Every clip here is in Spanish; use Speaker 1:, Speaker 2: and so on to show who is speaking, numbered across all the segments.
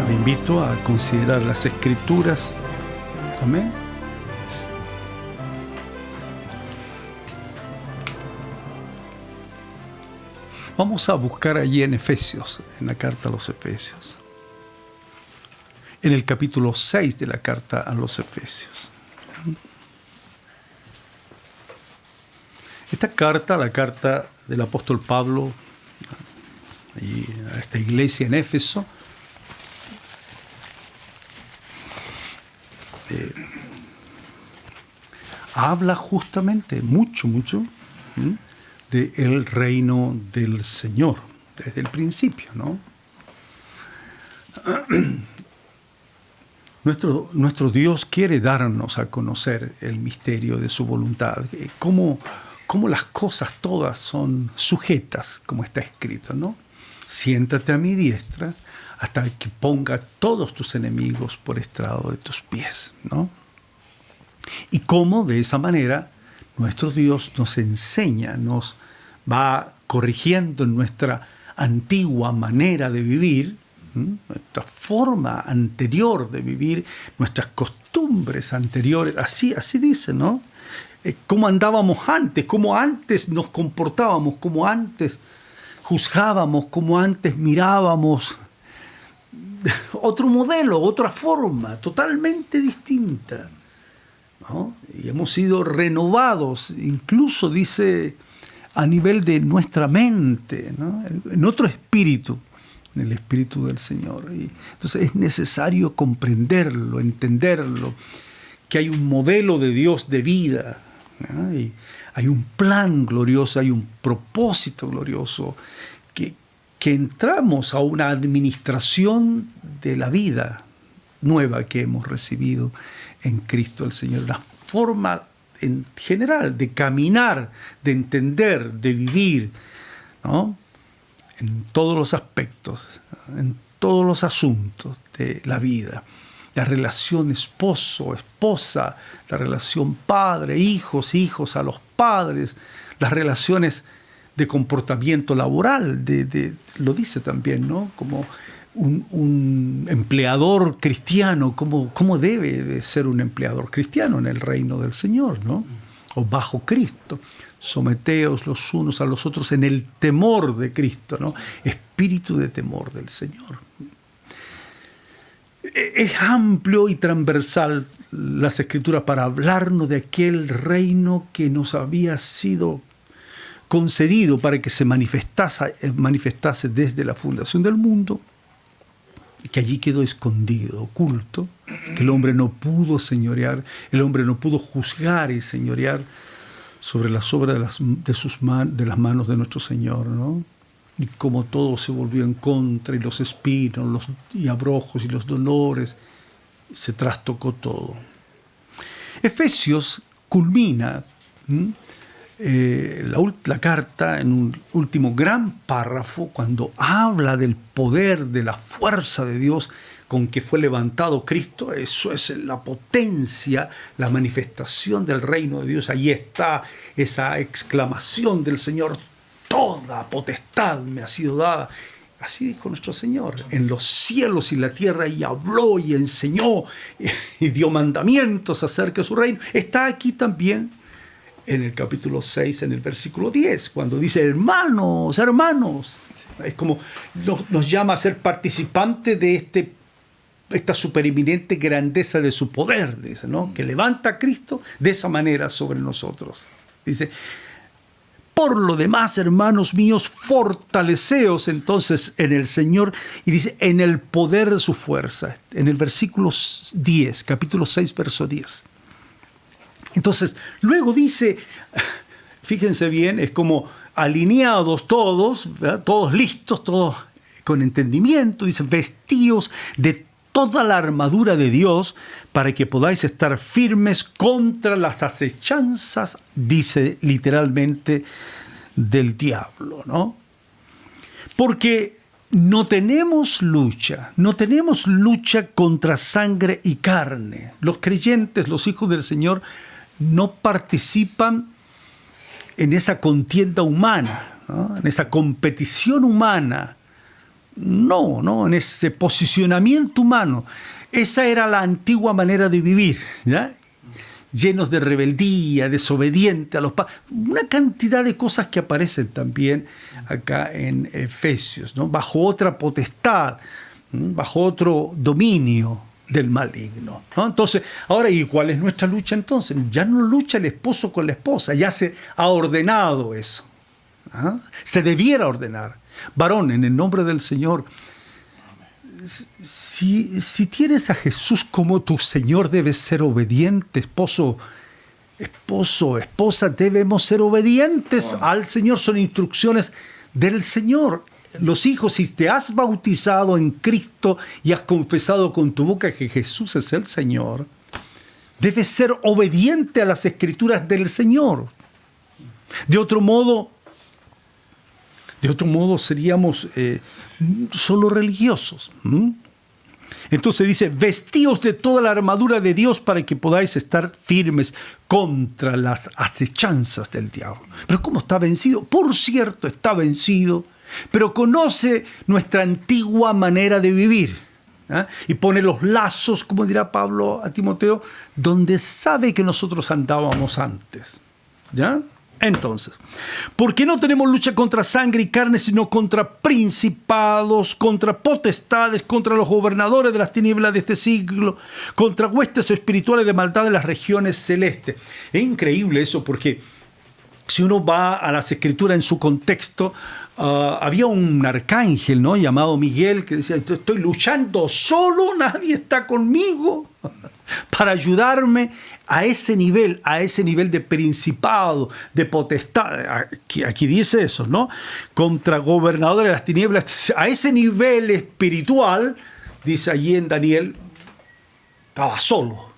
Speaker 1: Le invito a considerar las Escrituras. Amén. Vamos a buscar allí en Efesios, en la carta a los Efesios. En el capítulo 6 de la carta a los Efesios. Esta carta, la carta del apóstol Pablo a esta iglesia en Éfeso, habla justamente mucho del reino del Señor, desde el principio, ¿no? Nuestro Dios quiere darnos a conocer el misterio de su voluntad, cómo las cosas todas son sujetas, como está escrito, ¿no? Siéntate a mi diestra hasta que ponga todos tus enemigos por estrado de tus pies, ¿no? Y cómo de esa manera nuestro Dios nos enseña, nos va corrigiendo en nuestra antigua manera de vivir, nuestra forma anterior de vivir, nuestras costumbres anteriores, así dice, ¿no? Cómo andábamos antes, cómo antes nos comportábamos, cómo antes juzgábamos, cómo antes mirábamos. Otro modelo, otra forma, totalmente distinta, ¿no? Y hemos sido renovados, incluso dice a nivel de nuestra mente, ¿no? En otro espíritu, en el espíritu del Señor. Y entonces es necesario comprenderlo, entenderlo, que hay un modelo de Dios de vida, ¿no? Y hay un plan glorioso, hay un propósito glorioso, que entramos a una administración de la vida nueva que hemos recibido en Cristo el Señor, una forma en general de caminar, de entender, de vivir, ¿no? En todos los aspectos, en todos los asuntos de la vida. La relación esposo-esposa, la relación padre-hijos, hijos a los padres, las relaciones de comportamiento laboral, lo dice también, ¿no? Como un empleador cristiano, ¿cómo debe de ser un empleador cristiano en el reino del Señor, ¿no? O bajo Cristo. Someteos los unos a los otros en el temor de Cristo, ¿no? Espíritu de temor del Señor. Es amplio y transversal las Escrituras para hablarnos de aquel reino que nos había sido concedido para que se manifestase desde la fundación del mundo, que allí quedó escondido, oculto, que el hombre no pudo señorear, el hombre no pudo juzgar y señorear sobre las obras de las manos de nuestro Señor, ¿no? Y como todo se volvió en contra, y los espinos, y abrojos, y los dolores, se trastocó todo. Efesios culmina la carta en un último gran párrafo cuando habla del poder, de la fuerza de Dios con que fue levantado Cristo. Eso es la potencia, la manifestación del reino de Dios. Ahí está esa exclamación del Señor: toda potestad me ha sido dada. Así dijo nuestro Señor, en los cielos y la tierra, y habló y enseñó y dio mandamientos acerca de su reino. Está aquí también en el capítulo 6, en el versículo 10, cuando dice: hermanos, hermanos. Es como nos llama a ser participantes de esta supereminente grandeza de su poder, dice, ¿no? Que levanta a Cristo de esa manera sobre nosotros. Dice: por lo demás, hermanos míos, fortaleceos entonces en el Señor, y dice, en el poder de su fuerza. En el versículo 10, capítulo 6, verso 10. Entonces, luego dice, fíjense bien, es como alineados todos, ¿verdad? Todos listos, todos con entendimiento. Dice: vestíos de toda la armadura de Dios para que podáis estar firmes contra las acechanzas, dice literalmente, del diablo, ¿no? Porque no tenemos lucha contra sangre y carne. Los creyentes, los hijos del Señor, no participan en esa contienda humana, ¿no? En esa competición humana No, en ese posicionamiento humano. Esa era la antigua manera de vivir, ¿ya? Llenos de rebeldía, desobediente a los padres. Una cantidad de cosas que aparecen también acá en Efesios, ¿no? Bajo otra potestad, bajo otro dominio del maligno, ¿no? Entonces, ahora, ¿y cuál es nuestra lucha entonces? Ya no lucha el esposo con la esposa, ya se ha ordenado eso. ¿Ah? Se debiera ordenar. Varón, en el nombre del Señor, si tienes a Jesús como tu Señor, debes ser obediente. Esposa, debemos ser obedientes al Señor. Son instrucciones del Señor. Los hijos, si te has bautizado en Cristo y has confesado con tu boca que Jesús es el Señor, debes ser obediente a las Escrituras del Señor. De otro modo seríamos solo religiosos. Entonces dice, vestíos de toda la armadura de Dios para que podáis estar firmes contra las acechanzas del diablo. Pero ¿cómo está vencido? Por cierto, está vencido, pero conoce nuestra antigua manera de vivir. Y pone los lazos, como dirá Pablo a Timoteo, donde sabe que nosotros andábamos antes. ¿Ya? Entonces, ¿por qué no tenemos lucha contra sangre y carne, sino contra principados, contra potestades, contra los gobernadores de las tinieblas de este siglo, contra huestes espirituales de maldad de las regiones celestes? Es increíble eso, porque si uno va a las Escrituras en su contexto, había un arcángel, ¿no?, llamado Miguel, que decía, estoy luchando solo, nadie está conmigo para ayudarme a ese nivel de principado, de potestad. Aquí dice eso, ¿no? Contra gobernadores de las tinieblas, a ese nivel espiritual, dice allí en Daniel, estaba solo.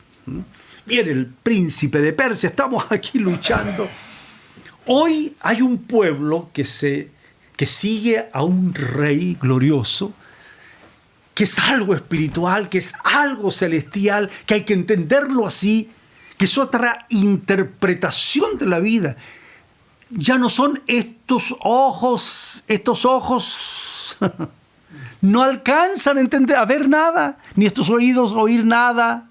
Speaker 1: Viene el príncipe de Persia, estamos aquí luchando. Hoy hay un pueblo que sigue a un rey glorioso, que es algo espiritual, que es algo celestial, que hay que entenderlo así, que es otra interpretación de la vida. Ya no son estos ojos no alcanzan a entender, a ver nada, ni estos oídos oír nada,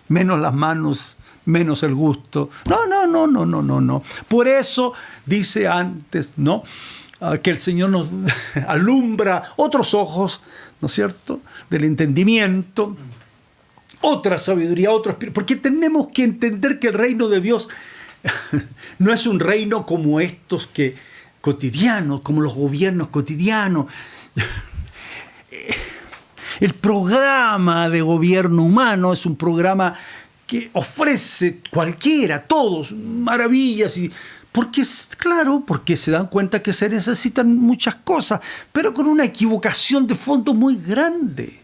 Speaker 1: menos las manos, menos el gusto. No. Por eso dice antes, ¿no?, que el Señor nos alumbra otros ojos, ¿no es cierto?, del entendimiento, otra sabiduría, otro espíritu, porque tenemos que entender que el reino de Dios no es un reino como estos cotidianos, como los gobiernos cotidianos. El programa de gobierno humano es un programa que ofrece cualquiera, todos, maravillas, porque se dan cuenta que se necesitan muchas cosas, pero con una equivocación de fondo muy grande,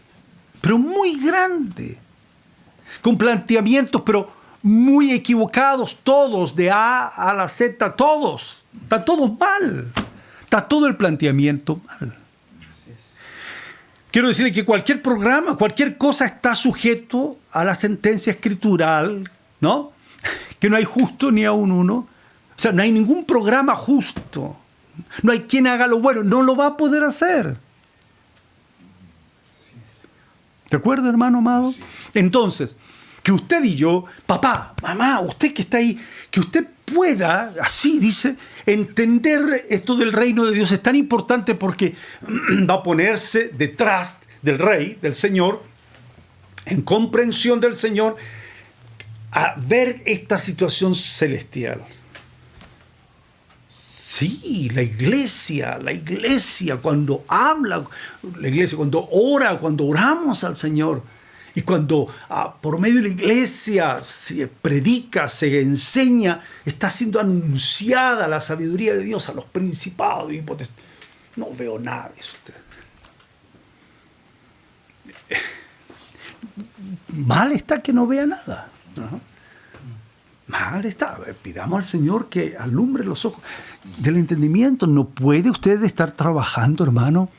Speaker 1: pero muy grande, con planteamientos, pero muy equivocados todos, de A a la Z, todos. Está todo mal. Está todo el planteamiento mal. Quiero decirle que cualquier programa, cualquier cosa está sujeto a la sentencia escritural, ¿no? Que no hay justo ni aun uno. O sea, no hay ningún programa justo. No hay quien haga lo bueno. No lo va a poder hacer. ¿De acuerdo, hermano amado? Entonces, que usted y yo, papá, mamá, usted que está ahí, que usted pueda, así dice, entender esto del reino de Dios es tan importante porque va a ponerse detrás del Rey, del Señor, en comprensión del Señor, a ver esta situación celestial. Sí, la iglesia cuando habla, la iglesia cuando ora, cuando oramos al Señor, y cuando por medio de la iglesia se predica, se enseña, está siendo anunciada la sabiduría de Dios a los principados y potestades. No veo nada de eso. Mal está que no vea nada. Ajá. Mal está. Pidamos al Señor que alumbre los ojos del entendimiento. No puede usted estar trabajando, hermano,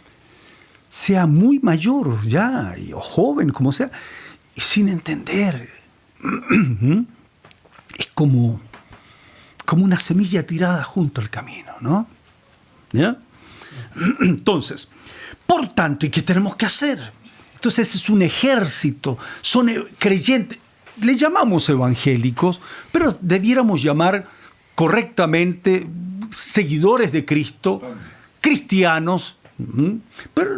Speaker 1: sea muy mayor ya, o joven, como sea, y sin entender. Es como una semilla tirada junto al camino, ¿no? ¿Ya? Entonces, por tanto, ¿y qué tenemos que hacer? Entonces es un ejército, son creyentes, le llamamos evangélicos, pero debiéramos llamar correctamente seguidores de Cristo, cristianos, pero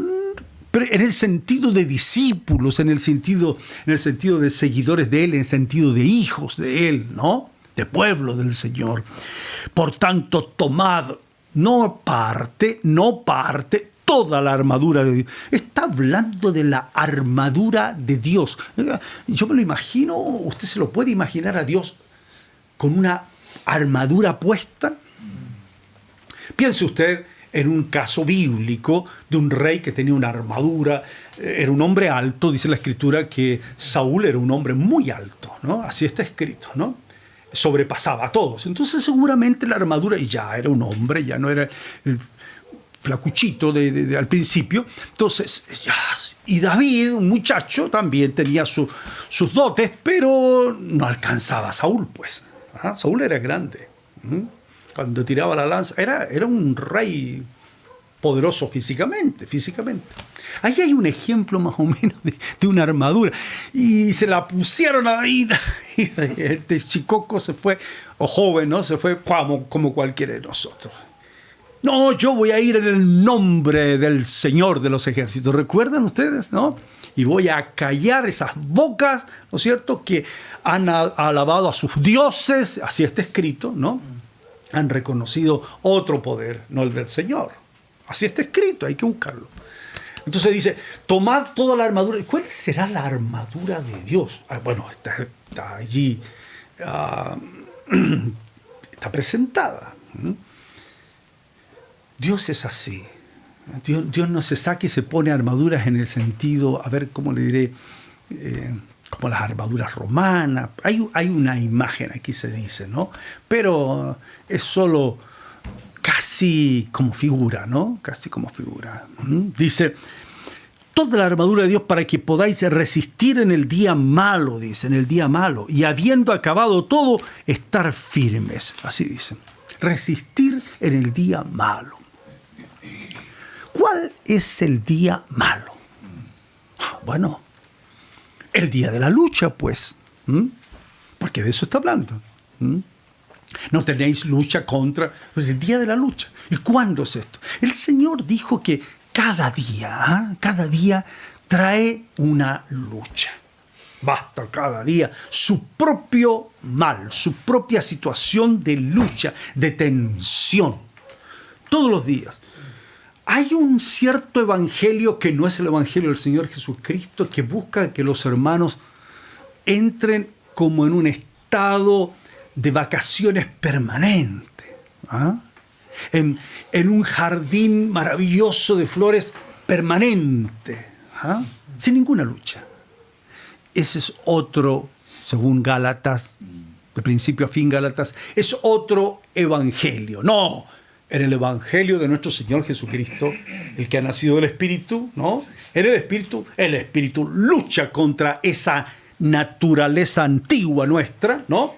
Speaker 1: en el sentido de discípulos, en el sentido de seguidores de Él, en el sentido de hijos de Él, ¿no? De pueblo del Señor. Por tanto, tomad no parte, toda la armadura de Dios. Está hablando de la armadura de Dios. Yo me lo imagino, usted se lo puede imaginar a Dios con una armadura puesta. Piense usted en un caso bíblico de un rey que tenía una armadura, era un hombre alto, dice la Escritura que Saúl era un hombre muy alto, ¿no? Así está escrito, ¿no? Sobrepasaba a todos. Entonces seguramente la armadura, y ya era un hombre, ya no era el flacuchito al principio. Entonces, y David, un muchacho, también tenía sus dotes, pero no alcanzaba a Saúl, pues. Saúl era grande. Cuando tiraba la lanza, era un rey poderoso físicamente. Ahí hay un ejemplo más o menos de una armadura. Y se la pusieron a David. Y este chicoco se fue, o joven, ¿no? Se fue como cualquiera de nosotros. No, yo voy a ir en el nombre del Señor de los ejércitos. ¿Recuerdan ustedes, no? Y voy a callar esas bocas, ¿no es cierto?, que han alabado a sus dioses. Así está escrito, ¿no? Han reconocido otro poder, no el del Señor. Así está escrito, hay que buscarlo. Entonces dice, tomad toda la armadura. ¿Cuál será la armadura de Dios? Bueno, está allí, está presentada. Dios es así. Dios no se saca y se pone armaduras en el sentido, a ver cómo le diré, como las armaduras romanas. Hay una imagen aquí, se dice, ¿no? Pero es solo casi como figura, ¿no? Casi como figura. Dice, toda la armadura de Dios para que podáis resistir en el día malo, dice, en el día malo. Y habiendo acabado todo, estar firmes. Así dice. Resistir en el día malo. ¿Cuál es el día malo? Bueno, el día de la lucha, pues. Porque de eso está hablando. No tenéis lucha contra... Pues el día de la lucha. ¿Y cuándo es esto? El Señor dijo que cada día trae una lucha. Basta cada día su propio mal, su propia situación de lucha, de tensión. Todos los días. Hay un cierto evangelio que no es el evangelio del Señor Jesucristo, que busca que los hermanos entren como en un estado de vacaciones permanente, en un jardín maravilloso de flores permanente, sin ninguna lucha. Ese es otro, según Gálatas, de principio a fin Gálatas, es otro evangelio. No, en el evangelio de nuestro Señor Jesucristo, el que ha nacido del Espíritu, ¿no? En el Espíritu lucha contra esa naturaleza antigua nuestra, ¿no?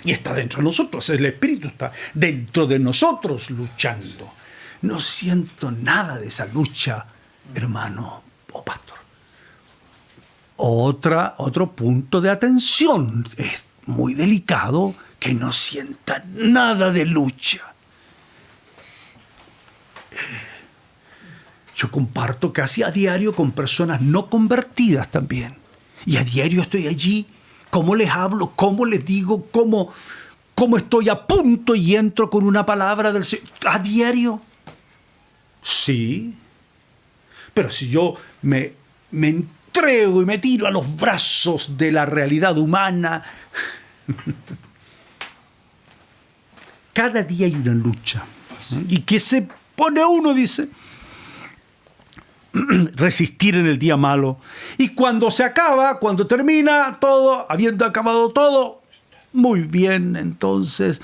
Speaker 1: Y está dentro de nosotros, el Espíritu está dentro de nosotros luchando. No siento nada de esa lucha, hermano o pastor. Otro punto de atención. Es muy delicado que no sienta nada de lucha. Yo comparto casi a diario con personas no convertidas también. Y a diario estoy allí. ¿Cómo les hablo? ¿Cómo les digo? ¿Cómo estoy a punto y entro con una palabra del Señor? ¿A diario? Sí. Pero si yo me entrego y me tiro a los brazos de la realidad humana, cada día hay una lucha. ¿Y qué se pone uno? Dice, resistir en el día malo. Y cuando se acaba, cuando termina todo, habiendo acabado todo, muy bien, entonces,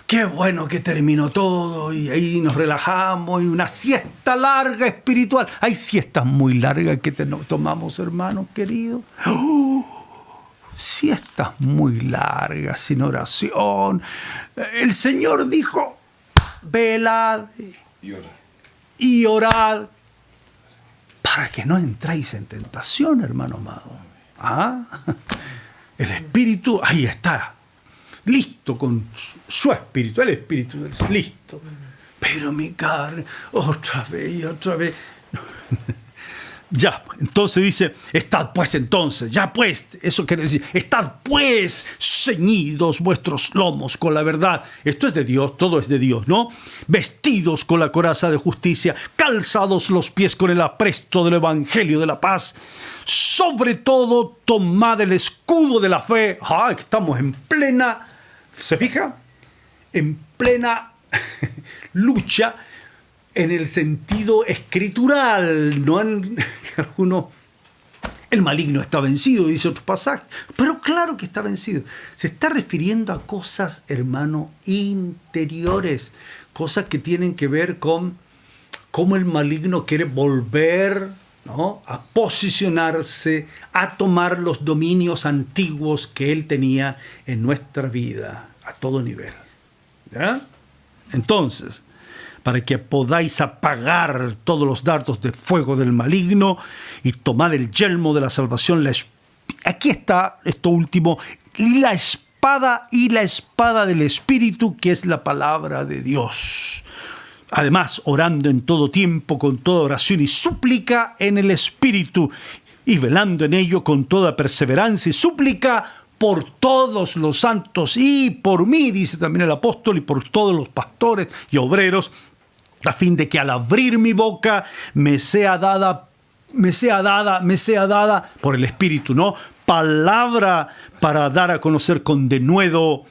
Speaker 1: qué bueno que terminó todo y ahí nos relajamos y una siesta larga espiritual. Hay siestas muy largas que tomamos, hermanos queridos. Siestas muy largas, sin oración. El Señor dijo, velad y orad para que no entréis en tentación, hermano amado. El Espíritu, ahí está, listo con su Espíritu, el Espíritu del Señor, listo. Pero mi carne, otra vez y otra vez. Ya, entonces dice, estad pues entonces, ya pues, eso quiere decir, estad pues ceñidos vuestros lomos con la verdad. Esto es de Dios, todo es de Dios, ¿no? Vestidos con la coraza de justicia, calzados los pies con el apresto del evangelio de la paz. Sobre todo, tomad el escudo de la fe. Estamos en plena, ¿se fija? En plena lucha en el sentido escritural, no en algunos. El maligno está vencido, dice otro pasaje, pero claro que está vencido. Se está refiriendo a cosas, hermano, interiores, cosas que tienen que ver con cómo el maligno quiere volver, ¿no?, a posicionarse, a tomar los dominios antiguos que él tenía en nuestra vida, a todo nivel. ¿Ya? Entonces, para que podáis apagar todos los dardos de fuego del maligno y tomad el yelmo de la salvación. Aquí está esto último, la espada del Espíritu, que es la palabra de Dios. Además, orando en todo tiempo, con toda oración y súplica en el Espíritu, y velando en ello con toda perseverancia y súplica por todos los santos y por mí, dice también el apóstol, y por todos los pastores y obreros, a fin de que al abrir mi boca me sea dada por el Espíritu, ¿no?, palabra para dar a conocer con denuedo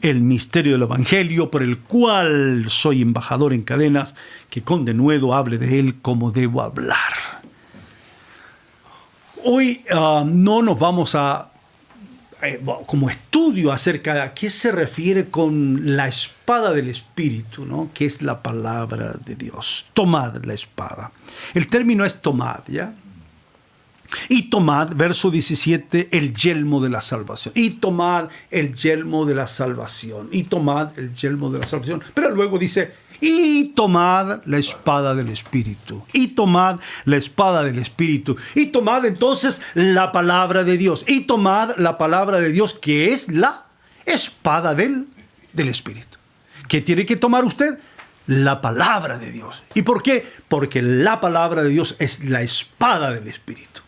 Speaker 1: el misterio del Evangelio, por el cual soy embajador en cadenas, que con denuedo hable de él como debo hablar. Hoy no nos vamos a como estudio acerca de a qué se refiere con la espada del Espíritu, ¿no?, que es la palabra de Dios. Tomad la espada. El término es tomad, ¿ya? Y tomad, verso 17, el yelmo de la salvación. Y tomad el yelmo de la salvación. Y tomad el yelmo de la salvación. Pero luego dice, y tomad la espada del Espíritu. Y tomad la espada del Espíritu. Y tomad entonces la palabra de Dios. Y tomad la palabra de Dios, que es la espada del Espíritu. ¿Qué tiene que tomar usted? La palabra de Dios. ¿Y por qué? Porque la palabra de Dios es la espada del Espíritu.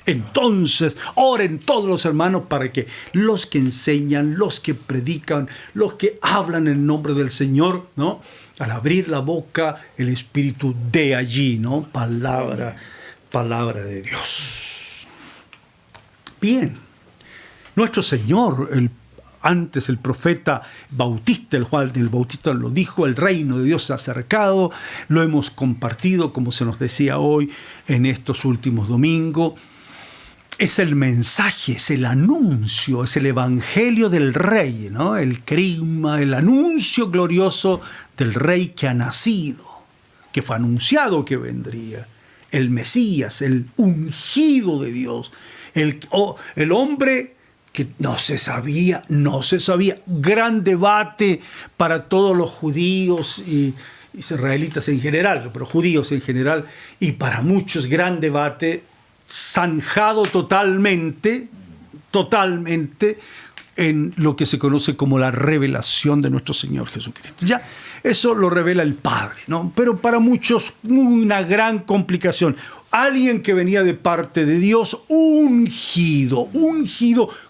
Speaker 1: Entonces, oren todos los hermanos para que los que enseñan, los que predican, los que hablan en nombre del Señor, ¿no?, al abrir la boca, el Espíritu de allí, ¿no?, palabra de Dios. Bien, nuestro Señor, antes el profeta Bautista, el Juan el Bautista lo dijo, el reino de Dios se ha acercado, lo hemos compartido, como se nos decía hoy, en estos últimos domingos. Es el mensaje, es el anuncio, es el evangelio del rey, ¿no?, el crisma, el anuncio glorioso del rey que ha nacido, que fue anunciado que vendría, el Mesías, el ungido de Dios, el hombre que no se sabía, gran debate para todos los judíos y israelitas en general, pero judíos en general, y para muchos gran debate, zanjado totalmente en lo que se conoce como la revelación de nuestro Señor Jesucristo. Ya, eso lo revela el Padre, ¿no? Pero para muchos una gran complicación. Alguien que venía de parte de Dios, ungido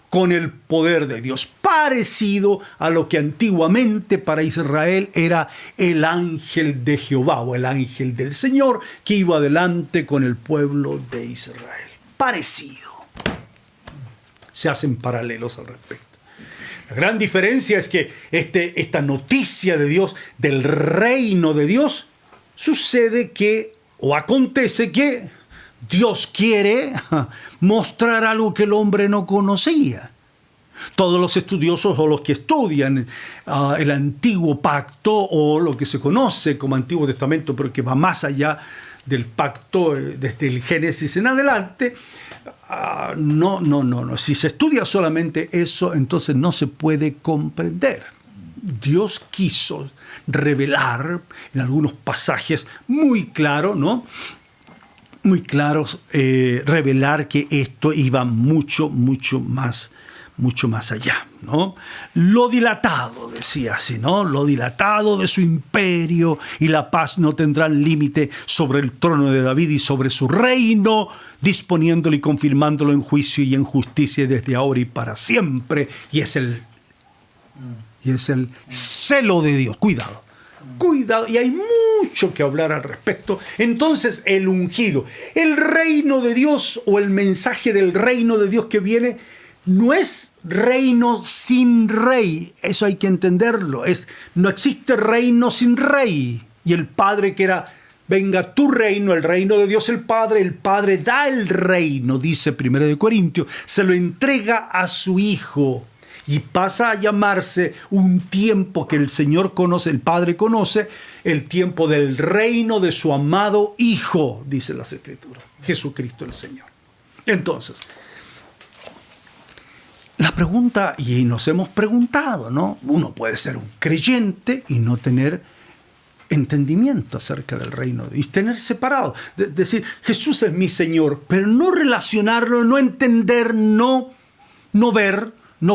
Speaker 1: con el poder de Dios, parecido a lo que antiguamente para Israel era el ángel de Jehová o el ángel del Señor que iba adelante con el pueblo de Israel. Parecido. Se hacen paralelos al respecto. La gran diferencia es que esta noticia de Dios, del reino de Dios, sucede que, o acontece que, Dios quiere mostrar algo que el hombre no conocía. Todos los estudiosos o los que estudian el antiguo pacto o lo que se conoce como Antiguo Testamento, pero que va más allá del pacto desde el Génesis en adelante, no. Si se estudia solamente eso, entonces no se puede comprender. Dios quiso revelar en algunos pasajes muy claros, ¿no? Muy claros, revelar que esto iba mucho más allá, ¿no? Lo dilatado, decía así, ¿no? Lo dilatado de su imperio y la paz no tendrán límite sobre el trono de David y sobre su reino, disponiéndolo y confirmándolo en juicio y en justicia desde ahora y para siempre. Y es el celo de Dios. Cuidado, y hay mucho que hablar al respecto. Entonces, el ungido, el reino de Dios o el mensaje del reino de Dios que viene, no es reino sin rey. Eso hay que entenderlo. No existe reino sin rey. Y el Padre que era, venga tu reino, el reino de Dios el Padre da el reino, dice 1 Corintios, se lo entrega a su Hijo. Y pasa a llamarse un tiempo que el Señor conoce, el Padre conoce, el tiempo del reino de su amado Hijo, dice las Escrituras, Jesucristo el Señor. Entonces, la pregunta, y nos hemos preguntado, ¿no? Uno puede ser un creyente y no tener entendimiento acerca del reino y tener separado, decir, Jesús es mi Señor, pero no relacionarlo, no entender, no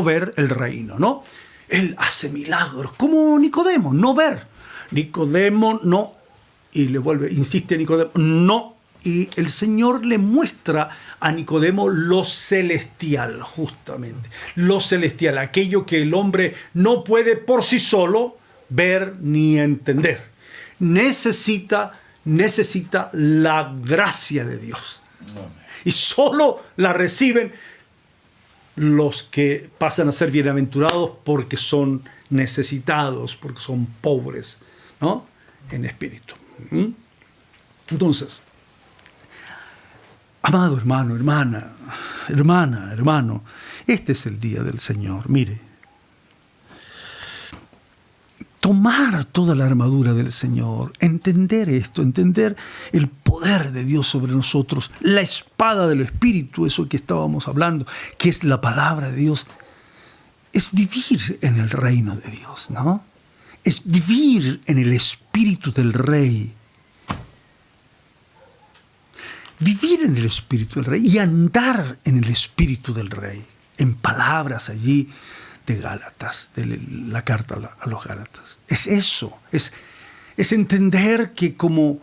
Speaker 1: ver el reino, ¿no? Él hace milagros, como Nicodemo, no ver. Nicodemo no, y le insiste Nicodemo, no. Y el Señor le muestra a Nicodemo lo celestial, justamente. Lo celestial, aquello que el hombre no puede por sí solo ver ni entender. Necesita la gracia de Dios. Y solo la reciben los que pasan a ser bienaventurados porque son necesitados, porque son pobres, ¿no? En espíritu. Entonces, amado hermano, hermano, este es el día del Señor. Mire, tomar toda la armadura del Señor, entender esto, entender el poder de Dios sobre nosotros, la espada del Espíritu, eso que estábamos hablando, que es la palabra de Dios, es vivir en el reino de Dios, ¿no? Es vivir en el Espíritu del Rey. Vivir en el Espíritu del Rey y andar en el Espíritu del Rey, en palabras allí de Gálatas, de la carta a los Gálatas. Es eso, es entender que como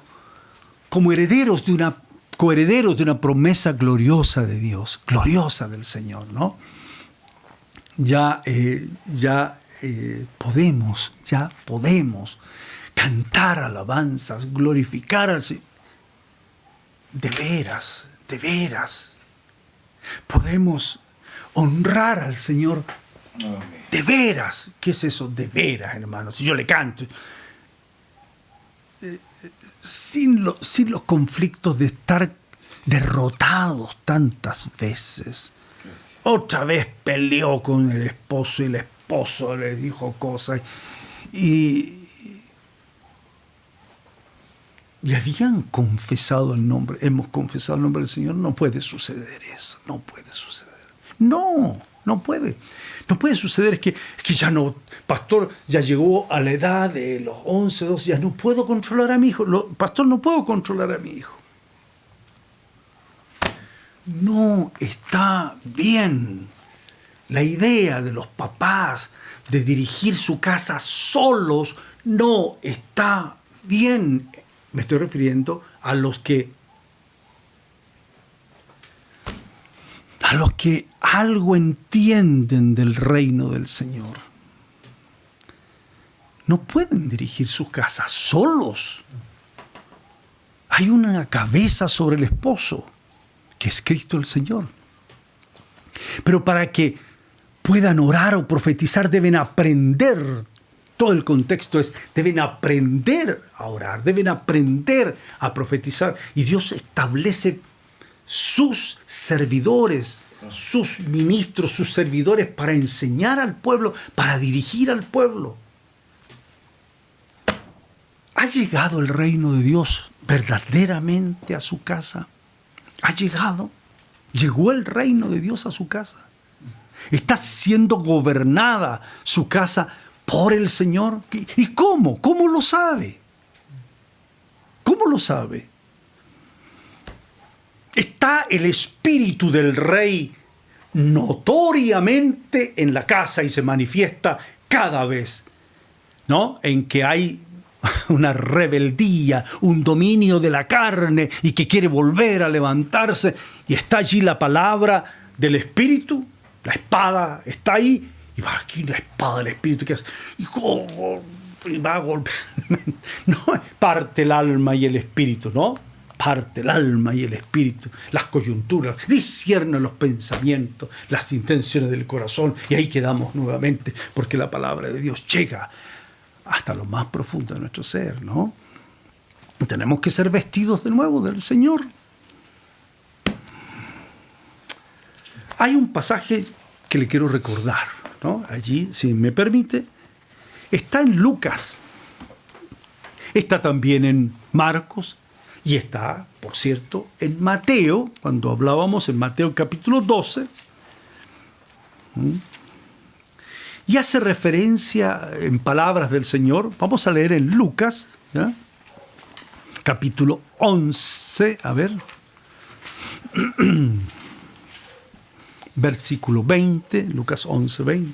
Speaker 1: coherederos de una promesa gloriosa de Dios, gloriosa del Señor, ¿no? Ya podemos cantar alabanzas, glorificar al Señor. De veras, podemos honrar al Señor. De veras. ¿Qué es eso? De veras, hermano. Si yo le canto. Sin los conflictos de estar derrotados tantas veces. Otra vez peleó con el esposo y el esposo le dijo cosas. Y habían confesado hemos confesado el nombre del Señor. No puede suceder eso. No puede suceder. No puede. No puede suceder, es que ya no, pastor, ya llegó a la edad de los 11, 12, ya no puedo controlar a mi hijo. Pastor, no puedo controlar a mi hijo. No está bien la idea de los papás de dirigir su casa solos. No está bien. Me estoy refiriendo a los que algo entienden del reino del Señor. No pueden dirigir sus casas solos. Hay una cabeza sobre el esposo, que es Cristo el Señor. Pero para que puedan orar o profetizar deben aprender. Todo el contexto es, deben aprender a orar, deben aprender a profetizar. Y Dios establece sus servidores, sus ministros, sus servidores para enseñar al pueblo, para dirigir al pueblo. ¿Ha llegado el reino de Dios verdaderamente a su casa? ¿Ha llegado? ¿Llegó el reino de Dios a su casa? ¿Está siendo gobernada su casa por el Señor. ¿Y cómo? ¿Cómo lo sabe? ¿Cómo lo sabe? Está el espíritu del rey notoriamente en la casa y se manifiesta cada vez, ¿no?, en que hay una rebeldía, un dominio de la carne y que quiere volver a levantarse, y está allí la palabra del espíritu, la espada está ahí, y va aquí la espada del espíritu que hace, y va a golpear, no, parte el alma y el espíritu, ¿no? Parte el alma y el espíritu, las coyunturas, discierne los pensamientos, las intenciones del corazón, y ahí quedamos nuevamente, porque la palabra de Dios llega hasta lo más profundo de nuestro ser, ¿no? Tenemos que ser vestidos de nuevo del Señor. Hay un pasaje que le quiero recordar, ¿no? Allí, si me permite, está en Lucas, está también en Marcos, y está, por cierto, en Mateo, cuando hablábamos en Mateo capítulo 12, y hace referencia en palabras del Señor. Vamos a leer en Lucas, ¿ya?, capítulo 11, a ver, versículo 20, Lucas 11, 20.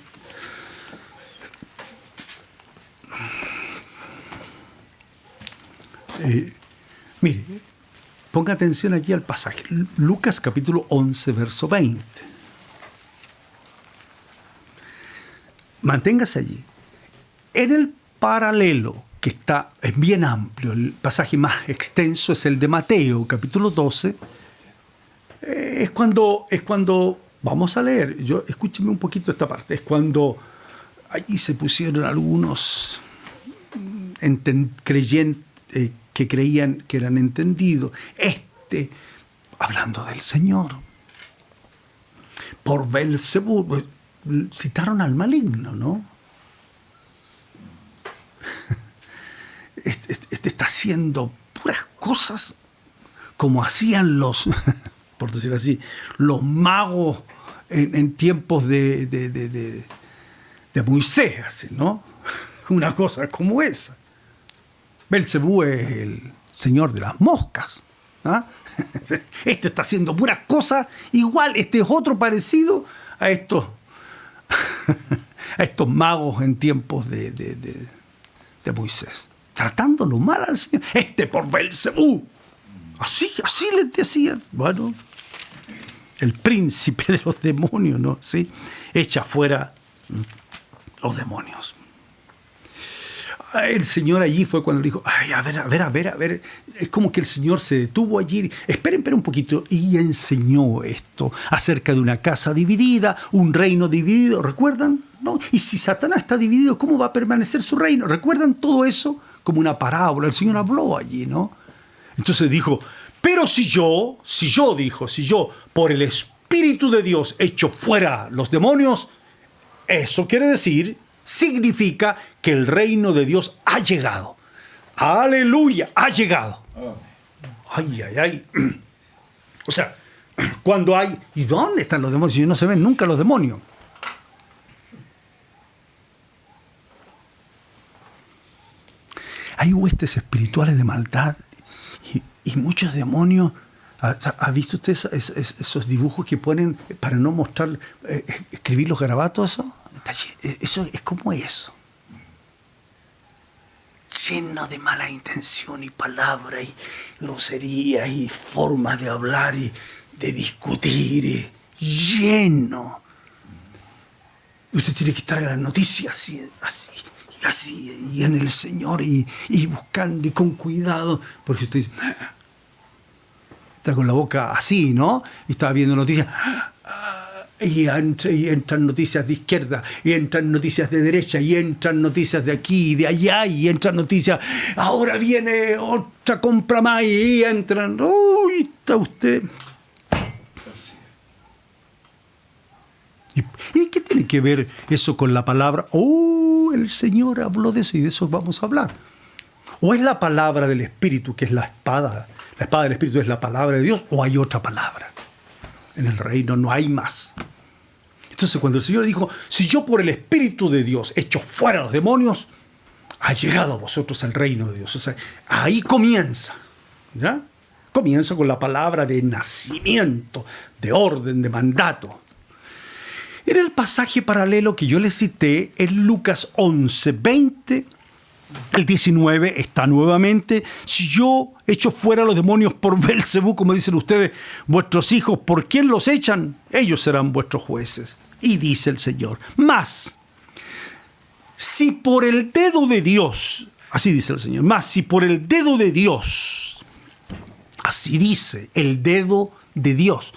Speaker 1: Mire, ponga atención aquí al pasaje. Lucas capítulo 11, verso 20. Manténgase allí. En el paralelo, que es bien amplio, el pasaje más extenso es el de Mateo, capítulo 12, es cuando vamos a leer, escúcheme un poquito esta parte, es cuando allí se pusieron algunos creyentes, que creían que eran entendidos, hablando del Señor, por Belzebú, citaron al maligno, ¿no? Este está haciendo puras cosas como hacían por decir así, los magos en tiempos de Moisés, así, ¿no? Una cosa como esa. Belzebú es el señor de las moscas, ¿ah? Este está haciendo puras cosas igual, este es otro parecido a estos magos en tiempos de Moisés, tratándolo mal al Señor. Por Belzebú, así les decían. Bueno, el príncipe de los demonios, ¿no? ¿Sí? Echa fuera los demonios. El Señor allí fue cuando dijo, ay, a ver, es como que el Señor se detuvo allí, esperen un poquito, y enseñó esto acerca de una casa dividida, un reino dividido, ¿recuerdan? ¿No? Y si Satanás está dividido, ¿cómo va a permanecer su reino? ¿Recuerdan todo eso? Como una parábola, el Señor habló allí, ¿no? Entonces dijo, pero si yo, por el Espíritu de Dios echo fuera los demonios, eso significa que el reino de Dios ha llegado. ¡Aleluya! Ha llegado. Ay. O sea, cuando hay... ¿Y dónde están los demonios? Si no se ven nunca los demonios. Hay huestes espirituales de maldad y muchos demonios. ¿Ha visto usted esos dibujos que ponen para no mostrar, escribir los garabatos? Eso es como eso. Lleno de mala intención y palabra y grosería y formas de hablar y de discutir. Lleno. Usted tiene que estar en las noticias así, y en el Señor y buscando y con cuidado, porque usted dice, está con la boca así, ¿no? Y está viendo noticias, y entran noticias de izquierda, y entran noticias de derecha, y entran noticias de aquí y de allá, y entran noticias, ahora viene otra compra más, y entran, uy, está usted. ¿Y qué tiene que ver eso con la palabra? El Señor habló de eso y de eso vamos a hablar. ¿O es la palabra del Espíritu, que es la espada? ¿La espada del Espíritu es la palabra de Dios o hay otra palabra? En el reino no hay más. Entonces cuando el Señor dijo, si yo por el Espíritu de Dios echo fuera a los demonios, ha llegado a vosotros el reino de Dios. O sea, ahí comienza, ¿ya? Comienza con la palabra de nacimiento, de orden, de mandato. Era el pasaje paralelo que yo les cité en Lucas 11, 20. El 19 está nuevamente, si yo echo fuera a los demonios por Belcebú, como dicen ustedes, vuestros hijos, ¿por quién los echan? Ellos serán vuestros jueces. Y dice el Señor, más, si por el dedo de Dios, así dice el Señor, más si por el dedo de Dios, así dice, el dedo de Dios.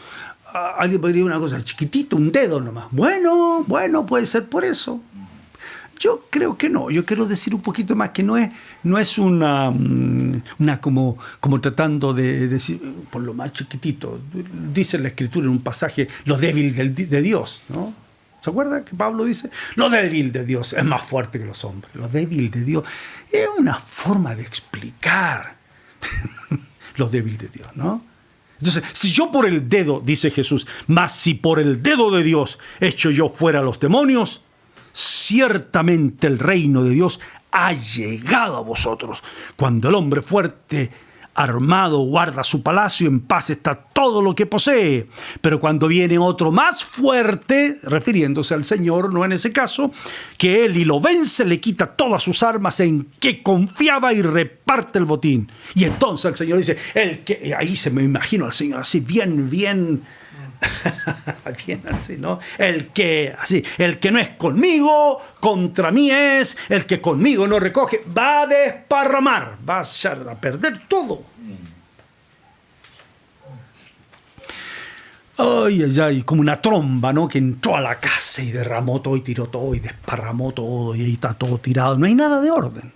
Speaker 1: Alguien podría decir una cosa, chiquitito, un dedo nomás. Bueno, puede ser por eso. Yo creo que no. Yo quiero decir un poquito más que no es una como tratando de decir por lo más chiquitito. Dice la Escritura en un pasaje lo débil de Dios, ¿no? ¿Se acuerda que Pablo dice? Lo débil de Dios es más fuerte que los hombres. Lo débil de Dios es una forma de explicar lo débil de Dios, ¿no? Entonces, si yo por el dedo, dice Jesús, mas si por el dedo de Dios echo yo fuera a los demonios, ciertamente el reino de Dios ha llegado a vosotros. Cuando el hombre fuerte, armado, guarda su palacio, en paz está todo lo que posee. Pero cuando viene otro más fuerte, refiriéndose al Señor, no en ese caso, que él y lo vence, le quita todas sus armas en que confiaba y reparte el botín. Y entonces el Señor dice, ahí se me imagino al Señor así, bien, bien así, ¿no? El que no es conmigo, contra mí es. El que conmigo no recoge, va a desparramar, va a echar a perder todo. Ay, como una tromba, ¿no? Que entró a la casa y derramó todo y tiró todo y desparramó todo y ahí está todo tirado. No hay nada de orden.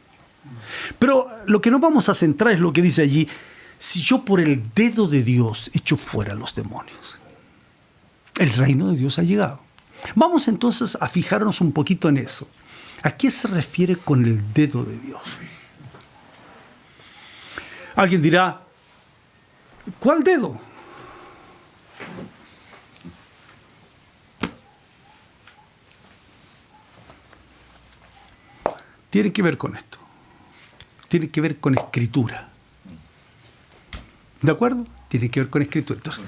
Speaker 1: Pero lo que nos vamos a centrar es lo que dice allí, si yo por el dedo de Dios echo fuera a los demonios. El reino de Dios ha llegado. Vamos entonces a fijarnos un poquito en eso. ¿A qué se refiere con el dedo de Dios? Alguien dirá, ¿cuál dedo? Tiene que ver con esto. Tiene que ver con escritura. ¿De acuerdo? Tiene que ver con escritura. Entonces,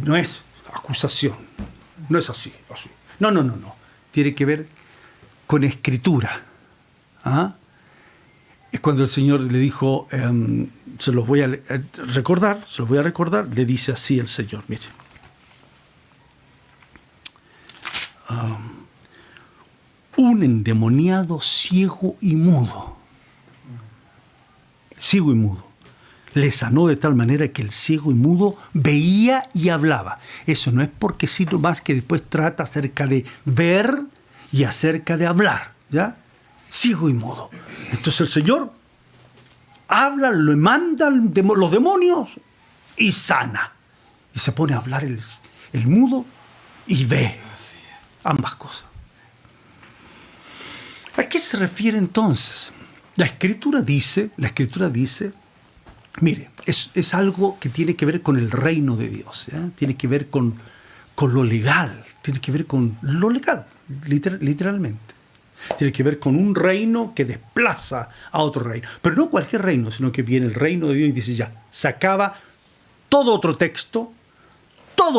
Speaker 1: no es acusación. No es así. No. Tiene que ver con escritura. ¿Ah? Es cuando el Señor le dijo, se los voy a recordar, le dice así el Señor, mire. Un endemoniado ciego y mudo. Ciego y mudo. Le sanó de tal manera que el ciego y mudo veía y hablaba. Eso no es porque sino más que después trata acerca de ver y acerca de hablar, ¿ya? Ciego y mudo. Entonces el Señor habla, le manda los demonios y sana. Y se pone a hablar el mudo y ve ambas cosas. ¿A qué se refiere entonces? La Escritura dice, mire, es algo que tiene que ver con el reino de Dios, ¿ya? Tiene que ver con lo legal, tiene que ver con lo legal, literalmente. Tiene que ver con un reino que desplaza a otro reino. Pero no cualquier reino, sino que viene el reino de Dios y dice ya, se acaba todo otro texto, toda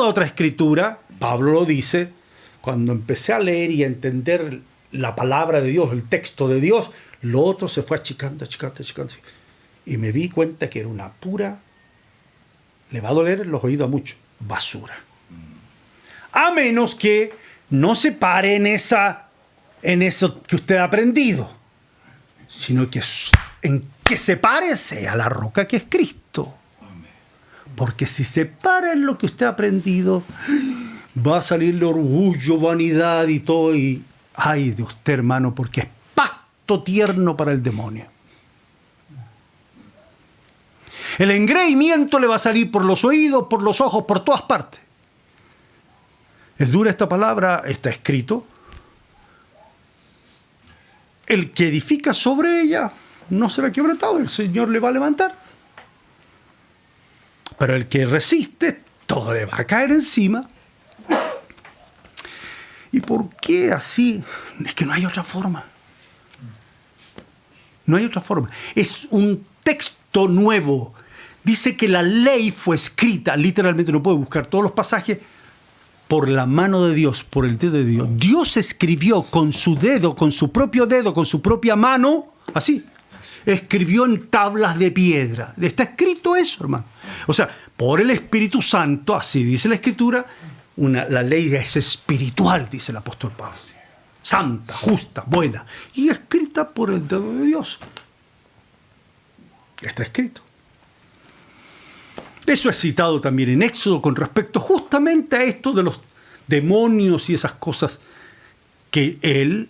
Speaker 1: otra escritura. Pablo lo dice, cuando empecé a leer y a entender la palabra de Dios, el texto de Dios, lo otro se fue achicando. Y me di cuenta que era una pura, le va a doler los oídos a muchos, basura. A menos que no se pare en eso que usted ha aprendido, sino que en que se pare sea la roca que es Cristo. Porque si se para en lo que usted ha aprendido, va a salirle orgullo, vanidad y todo. Y ay de usted, hermano, porque es pasto tierno para el demonio. El engreimiento le va a salir por los oídos, por los ojos, por todas partes. Es dura esta palabra, está escrito. El que edifica sobre ella no será quebrantado, el Señor le va a levantar. Pero el que resiste, todo le va a caer encima. ¿Y por qué así? Es que no hay otra forma. No hay otra forma. Es un texto nuevo. Dice que la ley fue escrita, literalmente no puedo buscar todos los pasajes, por la mano de Dios, por el dedo de Dios. Dios escribió con su dedo, con su propio dedo, con su propia mano, así. Escribió en tablas de piedra. Está escrito eso, hermano. O sea, por el Espíritu Santo, así dice la Escritura, la ley es espiritual, dice el apóstol Pablo. Santa, justa, buena. Y escrita por el dedo de Dios. Está escrito. Eso es citado también en Éxodo con respecto justamente a esto de los demonios y esas cosas que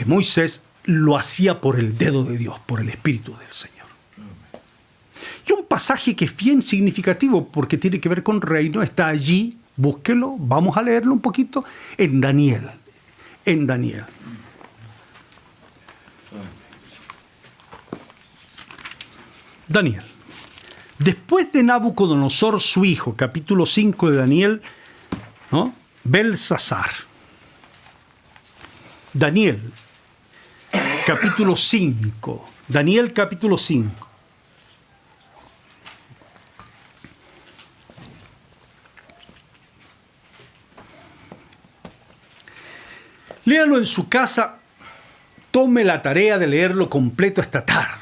Speaker 1: Moisés lo hacía por el dedo de Dios, por el Espíritu del Señor. Y un pasaje que es bien significativo porque tiene que ver con reino, está allí, búsquelo, vamos a leerlo un poquito, en Daniel. En Daniel. Daniel. Después de Nabucodonosor, su hijo, capítulo 5 de Daniel, ¿no? Belsasar. Daniel, capítulo 5. Daniel, capítulo 5. Léalo en su casa, tome la tarea de leerlo completo esta tarde.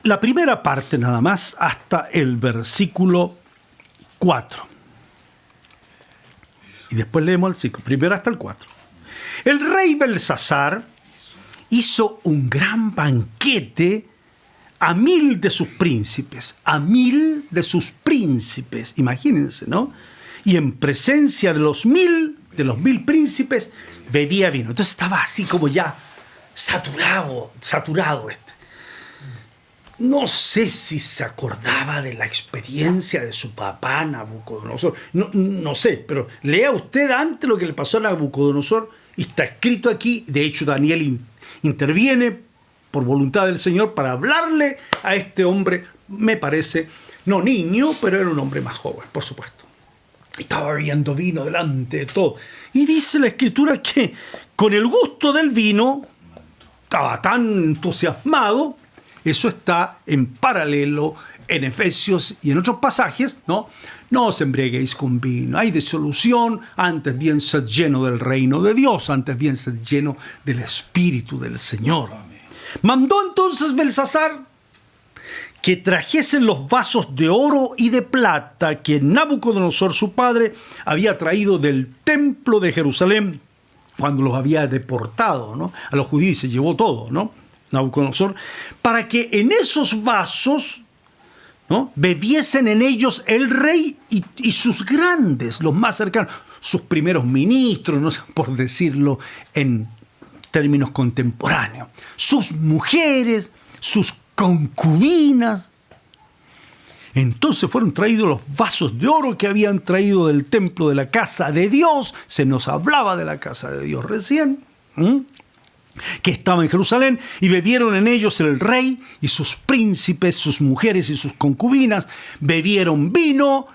Speaker 1: La primera parte nada más hasta el versículo 4. Y después leemos el 5, primero hasta el 4. El rey Belsasar hizo un gran banquete a 1000 de sus príncipes. A 1000 de sus príncipes, imagínense, ¿no? Y en presencia de los 1000 príncipes, bebía vino. Entonces estaba así como ya saturado este. No sé si se acordaba de la experiencia de su papá Nabucodonosor. No sé, pero lea usted antes lo que le pasó a Nabucodonosor. Y está escrito aquí. De hecho, Daniel interviene por voluntad del Señor para hablarle a este hombre, me parece, no niño, pero era un hombre más joven, por supuesto. Estaba bebiendo vino delante de todo. Y dice la Escritura que con el gusto del vino estaba tan entusiasmado. Eso está en paralelo en Efesios y en otros pasajes, ¿no? No os embriaguéis con vino, hay disolución, antes bien sed lleno del reino de Dios, antes bien sed lleno del Espíritu del Señor. Amén. Mandó entonces Belsasar que trajesen los vasos de oro y de plata que Nabucodonosor, su padre, había traído del templo de Jerusalén cuando los había deportado, ¿no? A los judíos se llevó todo, ¿no? Nabucodonosor, para que en esos vasos, ¿no?, bebiesen en ellos el rey y sus grandes, los más cercanos, sus primeros ministros, no sé, por decirlo en términos contemporáneos, sus mujeres, sus concubinas. Entonces fueron traídos los vasos de oro que habían traído del templo de la casa de Dios. Se nos hablaba de la casa de Dios recién, que estaba en Jerusalén, y bebieron en ellos el rey y sus príncipes, sus mujeres y sus concubinas, bebieron vino,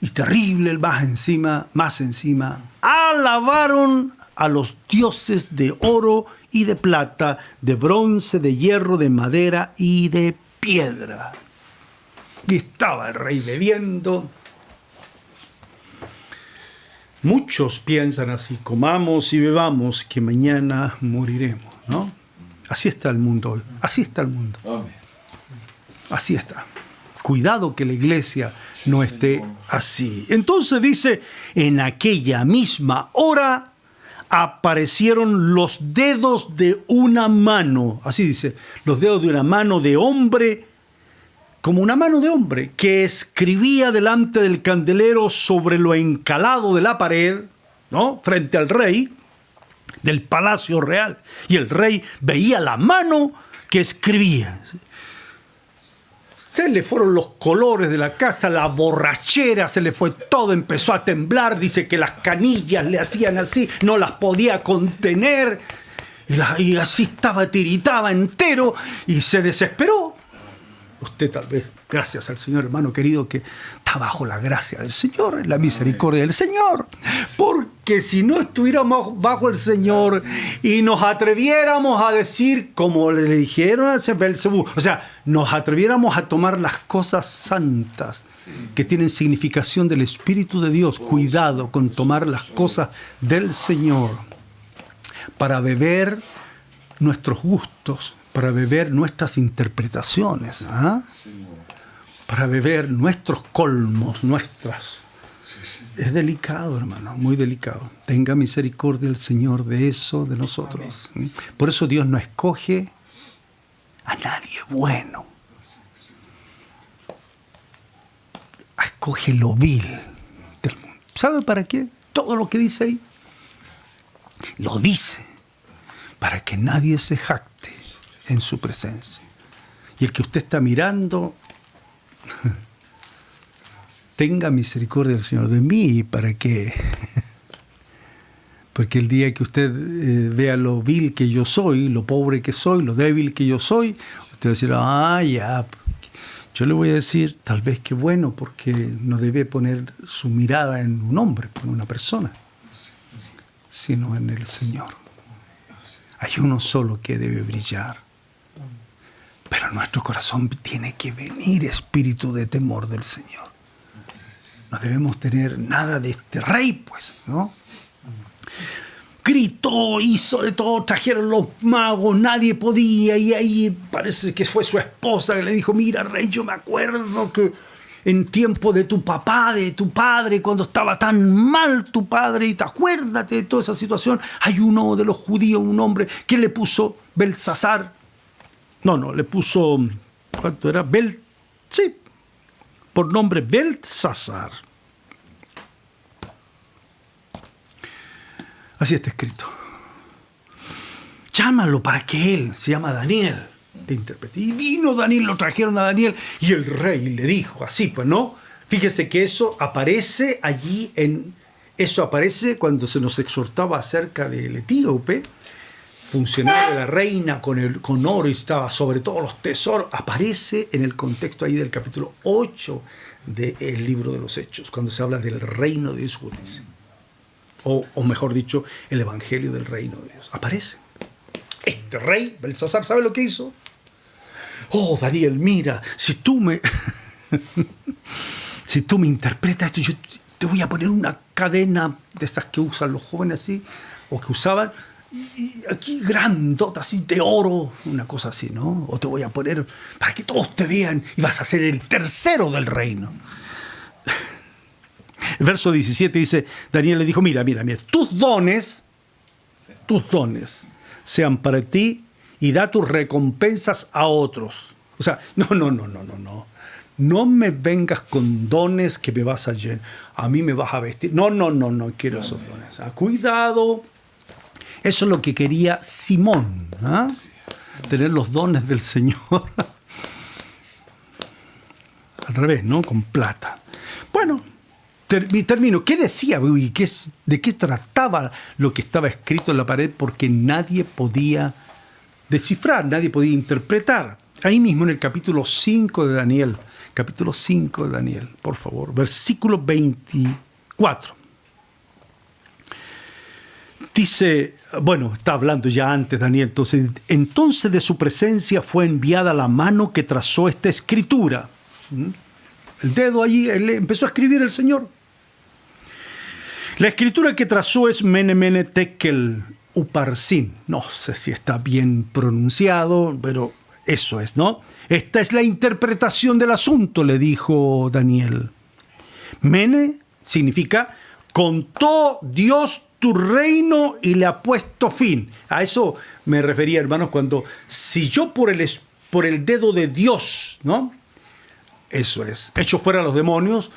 Speaker 1: y terrible, más encima, alabaron a los dioses de oro y de plata, de bronce, de hierro, de madera y de piedra. Y estaba el rey bebiendo. Muchos piensan así: comamos y bebamos, que mañana moriremos, ¿no? Así está el mundo hoy. Así está el mundo. Así está. Cuidado que la iglesia no esté así. Entonces dice: en aquella misma hora aparecieron los dedos de una mano. Así dice: los dedos de una mano de hombre, como una mano de hombre, que escribía delante del candelero sobre lo encalado de la pared, ¿no?, frente al rey del palacio real. Y el rey veía la mano que escribía. Se le fueron los colores de la casa, la borrachera, se le fue todo, empezó a temblar. Dice que las canillas le hacían así, no las podía contener. Y así tiritaba entero y se desesperó. Usted tal vez, gracias al Señor, hermano querido, que está bajo la gracia del Señor, la misericordia del Señor. Porque si no estuviéramos bajo el Señor y nos atreviéramos a decir, como le dijeron a Belcebú, o sea, nos atreviéramos a tomar las cosas santas que tienen significación del Espíritu de Dios, cuidado con tomar las cosas del Señor para beber nuestros gustos, para beber nuestras interpretaciones, ¿ah? Para beber nuestros colmos, nuestras. Es delicado, hermano, muy delicado. Tenga misericordia el Señor de eso, de nosotros. Por eso Dios no escoge a nadie bueno. Escoge lo vil del mundo. ¿Sabe para qué? Todo lo que dice ahí. Lo dice para que nadie se jacte en su presencia. Y el que usted está mirando, tenga misericordia del Señor de mí, para que, porque el día que usted vea lo vil que yo soy, lo pobre que soy, lo débil que yo soy, usted va a decir, ya. Yo le voy a decir, tal vez que bueno, porque no debe poner su mirada en un hombre, en una persona, sino en el Señor. Hay uno solo que debe brillar. Pero en nuestro corazón tiene que venir espíritu de temor del Señor. No debemos tener nada de este rey, pues, ¿no? Gritó, hizo de todo, trajeron los magos, nadie podía, y ahí parece que fue su esposa que le dijo, mira, rey, yo me acuerdo que en tiempo de tu papá, de tu padre, cuando estaba tan mal tu padre, y te acuérdate de toda esa situación, hay uno de los judíos, un hombre, que le puso Belsasar. No, le puso, ¿cuánto era? Sí, por nombre Belsasar. Así está escrito. Llámalo para que él, se llama Daniel, te interprete. Y vino Daniel, lo trajeron a Daniel, y el rey le dijo, así pues, ¿no? Fíjese que eso aparece allí, eso aparece cuando se nos exhortaba acerca del etíope, funcionario de la reina con oro y estaba sobre todos los tesoros, aparece en el contexto ahí del capítulo 8 del libro de los Hechos, cuando se habla del reino de Dios, o mejor dicho, el evangelio del reino de Dios. Aparece. Este rey, Belsasar, ¿sabe lo que hizo? Oh, Daniel, mira, si tú me interpretas esto, yo te voy a poner una cadena de estas que usan los jóvenes así, o que usaban, y aquí grandota, así de oro, una cosa así, ¿no? O te voy a poner para que todos te vean y vas a ser el tercero del reino. El verso 17 dice, Daniel le dijo, mira, tus dones sean para ti y da tus recompensas a otros. O sea, no me vengas con dones que me vas a llenar, a mí me vas a vestir. No quiero esos dones. Cuidado. Eso es lo que quería Simón, ¿ah? Tener los dones del Señor. Al revés, ¿no? Con plata. Bueno, termino. ¿Qué decía? ¿De qué trataba lo que estaba escrito en la pared? Porque nadie podía descifrar, nadie podía interpretar. Ahí mismo en el capítulo 5 de Daniel. Capítulo 5 de Daniel, por favor. Versículo 24. Dice, bueno, está hablando ya antes Daniel, entonces de su presencia fue enviada la mano que trazó esta escritura. El dedo allí, él empezó a escribir el Señor. La escritura que trazó es Mene Mene Tekel Uparsin. No sé si está bien pronunciado, pero eso es, ¿no? Esta es la interpretación del asunto, le dijo Daniel. Mene significa, contó Dios tu reino y le ha puesto fin. A eso me refería, hermanos, cuando si yo por el dedo de Dios, ¿no? Eso es, echo fuera a los demonios,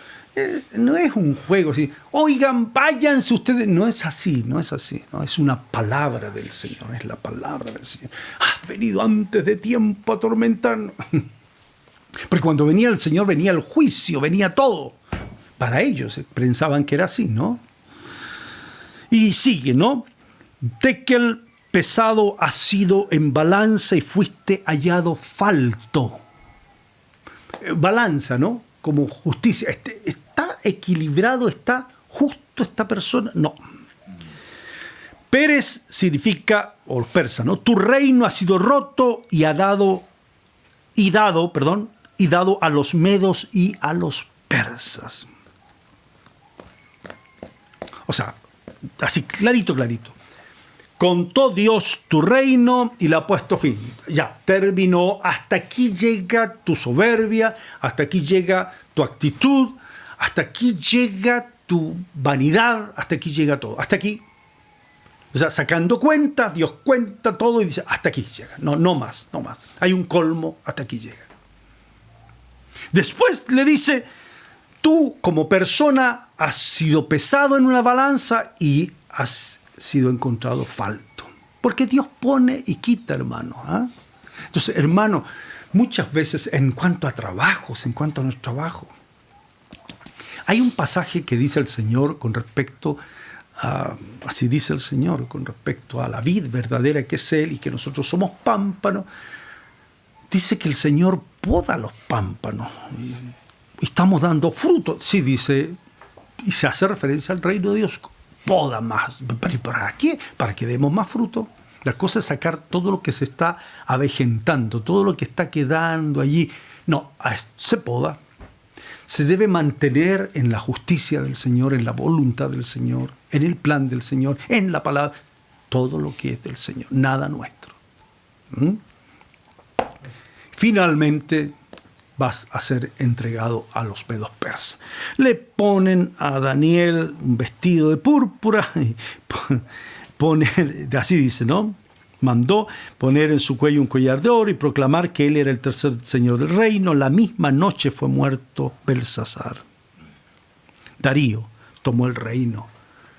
Speaker 1: no es un juego así, oigan, váyanse ustedes, no es así, no, es una palabra del Señor, es la palabra del Señor. Has venido antes de tiempo a atormentarnos. Porque cuando venía el Señor venía el juicio, venía todo. Para ellos pensaban que era así, ¿no? Y sigue, ¿no? Tekel pesado has sido en balanza y fuiste hallado falto. balanza, ¿no? Como justicia. ¿Está equilibrado? ¿Está justo esta persona? No. Pérez significa, o persa, ¿no? Tu reino ha sido roto y dado a los medos y a los persas. O sea, así clarito. Contó Dios tu reino y le ha puesto fin. Ya, terminó. Hasta aquí llega tu soberbia, hasta aquí llega tu actitud, hasta aquí llega tu vanidad, hasta aquí llega todo. Hasta aquí. O sea, sacando cuentas, Dios cuenta todo y dice, hasta aquí llega. No más. Hay un colmo, hasta aquí llega. Después le dice, tú como persona has sido pesado en una balanza y has sido encontrado falto. Porque Dios pone y quita, hermano. Entonces, hermano, muchas veces en cuanto a trabajos, en cuanto a nuestro trabajo, hay un pasaje que dice el Señor con respecto así dice el Señor, con respecto a la vid verdadera que es Él y que nosotros somos pámpanos. Dice que el Señor poda los pámpanos y estamos dando fruto. Sí, dice, y se hace referencia al reino de Dios. Poda más. ¿Pero para qué? Para que demos más fruto. La cosa es sacar todo lo que se está avejentando, todo lo que está quedando allí. No, se poda. Se debe mantener en la justicia del Señor, en la voluntad del Señor, en el plan del Señor, en la palabra, todo lo que es del Señor, nada nuestro. Finalmente vas a ser entregado a los medos persas. Le ponen a Daniel un vestido de púrpura, y así dice, ¿no? Mandó poner en su cuello un collar de oro y proclamar que él era el tercer señor del reino. La misma noche fue muerto Belsasar. Darío tomó el reino,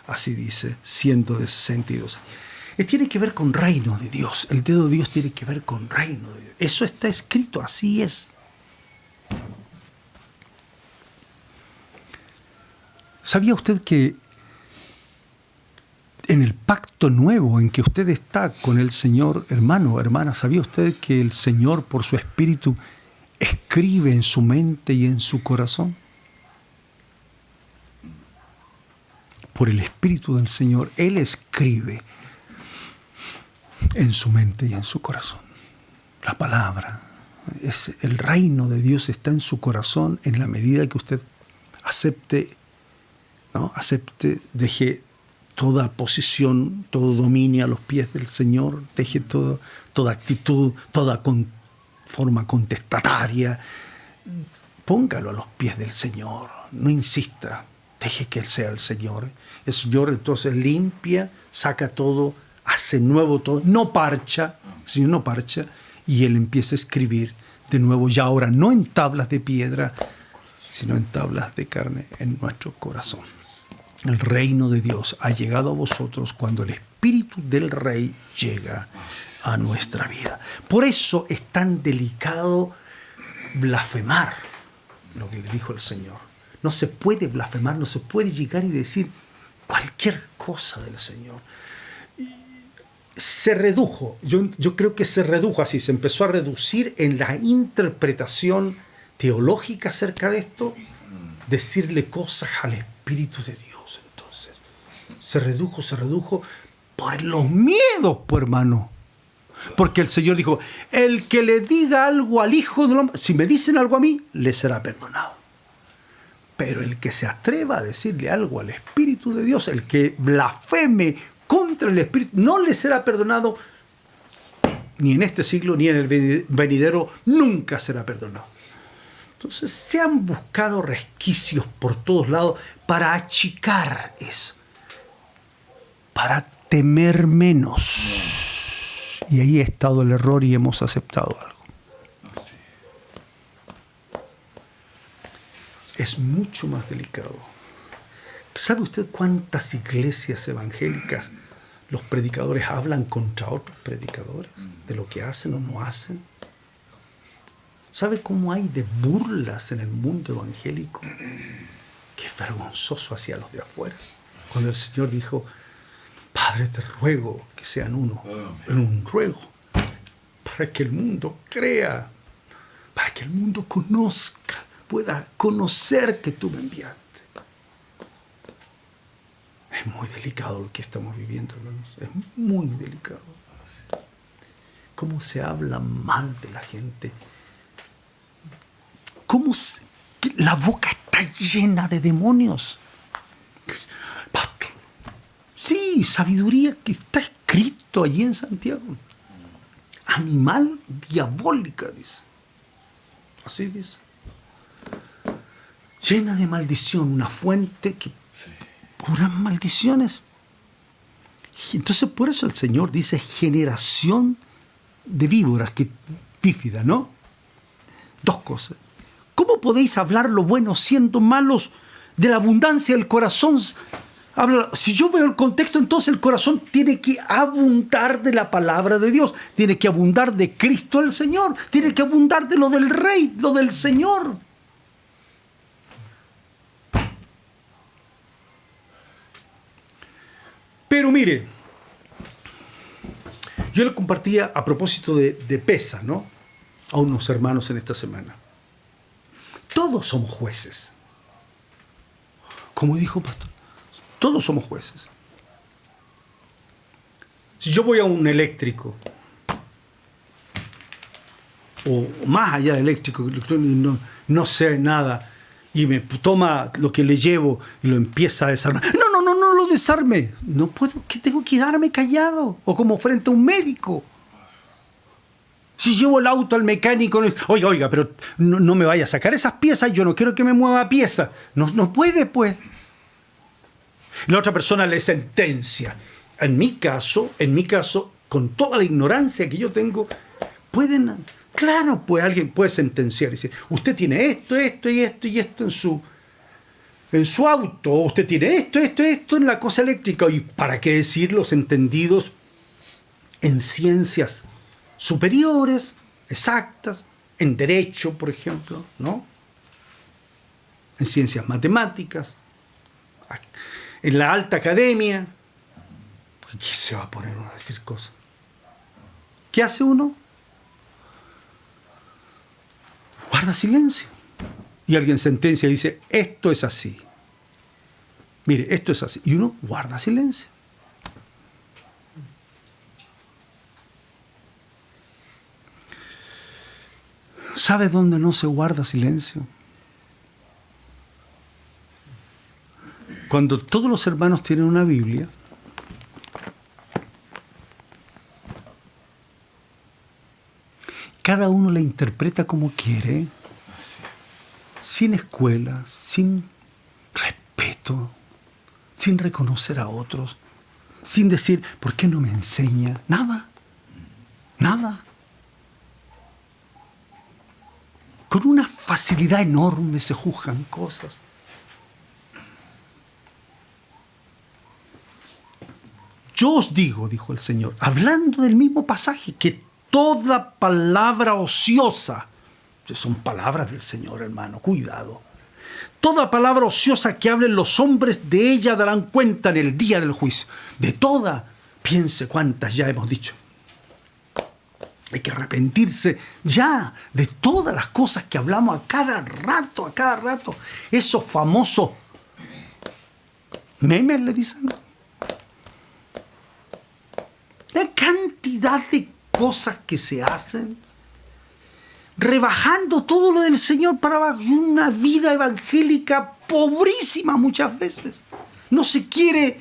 Speaker 1: así dice, siendo de 62 años. Tiene que ver con reino de Dios. El dedo de Dios tiene que ver con reino de Dios. Eso está escrito, así es. ¿Sabía usted que en el pacto nuevo en que usted está con el Señor, hermano, hermana, ¿sabía usted que el Señor por su Espíritu escribe en su mente y en su corazón? Por el Espíritu del Señor, Él escribe en su mente y en su corazón. La palabra, el reino de Dios está en su corazón en la medida que usted acepte, deje toda posición, todo dominio a los pies del Señor, deje toda actitud, toda forma contestataria, póngalo a los pies del Señor, no insista, deje que Él sea el Señor. El Señor entonces limpia, saca todo, hace nuevo todo, no parcha, el Señor no parcha, y Él empieza a escribir de nuevo, ya ahora no en tablas de piedra, sino en tablas de carne en nuestro corazón. El reino de Dios ha llegado a vosotros cuando el Espíritu del Rey llega a nuestra vida. Por eso es tan delicado blasfemar lo que le dijo el Señor. No se puede blasfemar, no se puede llegar y decir cualquier cosa del Señor. Se redujo, yo creo que se redujo así, se empezó a reducir en la interpretación teológica acerca de esto, decirle cosas al Espíritu de Dios. Se redujo por los miedos, pues, hermano. Porque el Señor dijo, el que le diga algo al Hijo del Hombre, si me dicen algo a mí, le será perdonado. Pero el que se atreva a decirle algo al Espíritu de Dios, el que blasfeme contra el Espíritu, no le será perdonado ni en este siglo, ni en el venidero, nunca será perdonado. Entonces se han buscado resquicios por todos lados para achicar eso, para temer menos. Y ahí ha estado el error y hemos aceptado algo. Es mucho más delicado. ¿Sabe usted cuántas iglesias evangélicas los predicadores hablan contra otros predicadores? De lo que hacen o no hacen. ¿Sabe cómo hay de burlas en el mundo evangélico? Qué vergonzoso hacia los de afuera. Cuando el Señor dijo, Padre, te ruego que sean uno, en un ruego, para que el mundo crea, para que el mundo conozca, pueda conocer que tú me enviaste. Es muy delicado lo que estamos viviendo, hermanos. Es muy delicado. Cómo se habla mal de la gente. La boca está llena de demonios. Pastor, sí, sabiduría que está escrito allí en Santiago. Animal diabólica, dice. Así dice. Llena de maldición, una fuente que puras maldiciones. Y entonces por eso el Señor dice generación de víboras, que pífida, ¿no? Dos cosas. ¿Cómo podéis hablar lo bueno siendo malos? De la abundancia del corazón. Si yo veo el contexto, entonces el corazón tiene que abundar de la palabra de Dios, tiene que abundar de Cristo el Señor, tiene que abundar de lo del Rey, lo del Señor. Pero mire, yo le compartía a propósito de Pesa, ¿no? A unos hermanos en esta semana. Todos somos jueces. Como dijo pastor, todos somos jueces. Si yo voy a un eléctrico, o más allá de eléctrico, no sé nada, y me toma lo que le llevo y lo empieza a desarmar. No lo desarme. No puedo, que tengo que quedarme callado. O como frente a un médico. Si llevo el auto al mecánico, oiga, pero no me vaya a sacar esas piezas, yo no quiero que me mueva piezas. No puede, pues. La otra persona le sentencia. En mi caso, con toda la ignorancia que yo tengo, claro, pues alguien puede sentenciar y decir, usted tiene esto y esto en su auto, o usted tiene esto en la cosa eléctrica. Y para qué decir los entendidos en ciencias superiores, exactas, en derecho, por ejemplo, ¿no? En ciencias matemáticas, en la alta academia. ¿Qué se va a poner uno a decir cosas? ¿Qué hace uno? Guarda silencio. Y alguien sentencia y dice, esto es así. Mire, esto es así. Y uno guarda silencio. ¿Sabe dónde no se guarda silencio? Cuando todos los hermanos tienen una Biblia, cada uno la interpreta como quiere, sin escuela, sin respeto, sin reconocer a otros, sin decir, ¿por qué no me enseña? Nada. Con una facilidad enorme se juzgan cosas. Yo os digo, dijo el Señor, hablando del mismo pasaje, que toda palabra ociosa, son palabras del Señor, hermano, cuidado. Toda palabra ociosa que hablen los hombres, de ella darán cuenta en el día del juicio. De toda, piense cuántas ya hemos dicho. Hay que arrepentirse ya de todas las cosas que hablamos a cada rato. Esos famosos memes, le dicen. La cantidad de cosas que se hacen, rebajando todo lo del Señor para una vida evangélica pobrísima muchas veces. No se quiere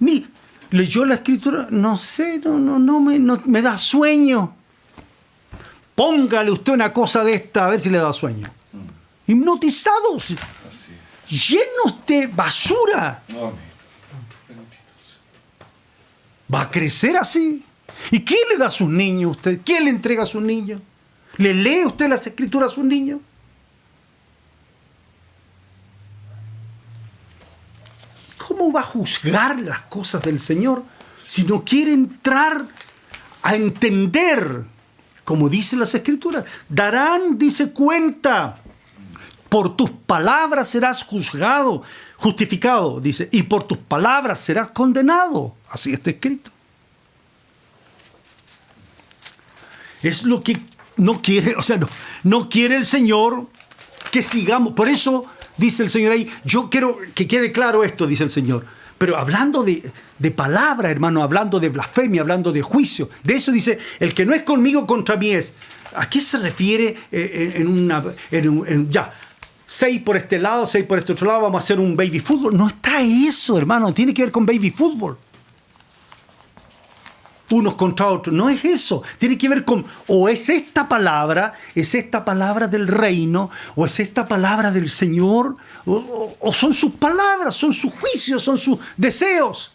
Speaker 1: ni... ¿Leyó la Escritura? No sé, no me da sueño. Póngale usted una cosa de esta a ver si le da sueño. Hipnotizados, llenos de basura. ¿Va a crecer así? ¿Y quién le da a sus niños a usted? ¿Quién le entrega a sus niños? ¿Le lee usted las Escrituras a sus niños? ¿Cómo va a juzgar las cosas del Señor si no quiere entrar a entender, como dicen las Escrituras? Darán, dice, cuenta. Por tus palabras serás justificado, dice, y por tus palabras serás condenado. Así está escrito. Es lo que no quiere, o sea, no quiere el Señor que sigamos. Por eso dice el Señor ahí, yo quiero que quede claro esto, dice el Señor. Pero hablando de palabra, hermano, hablando de blasfemia, hablando de juicio, de eso dice, el que no es conmigo contra mí es. ¿A qué se refiere ya? 6 por este lado, 6 por este otro lado, vamos a hacer un baby fútbol. No está eso, hermano, tiene que ver con baby fútbol. Unos contra otros, no es eso. Tiene que ver con, o es esta palabra del reino, o es esta palabra del Señor, o son sus palabras, son sus juicios, son sus deseos.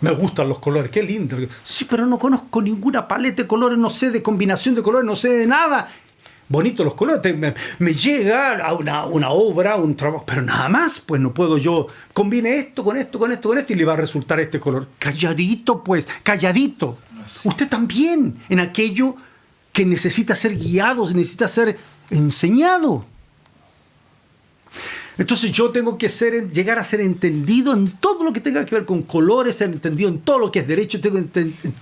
Speaker 1: Me gustan los colores, qué lindo. Sí, pero no conozco ninguna paleta de colores, no sé de combinación de colores, no sé de nada. Bonitos los colores, me llega a una obra, un trabajo, pero nada más, pues no puedo yo, combine esto con esto, con esto, con esto, y le va a resultar este color. Calladito, pues, calladito. Usted también, en aquello que necesita ser guiado, necesita ser enseñado. Entonces yo tengo que llegar a ser entendido en todo lo que tenga que ver con colores, ser entendido en todo lo que es derecho.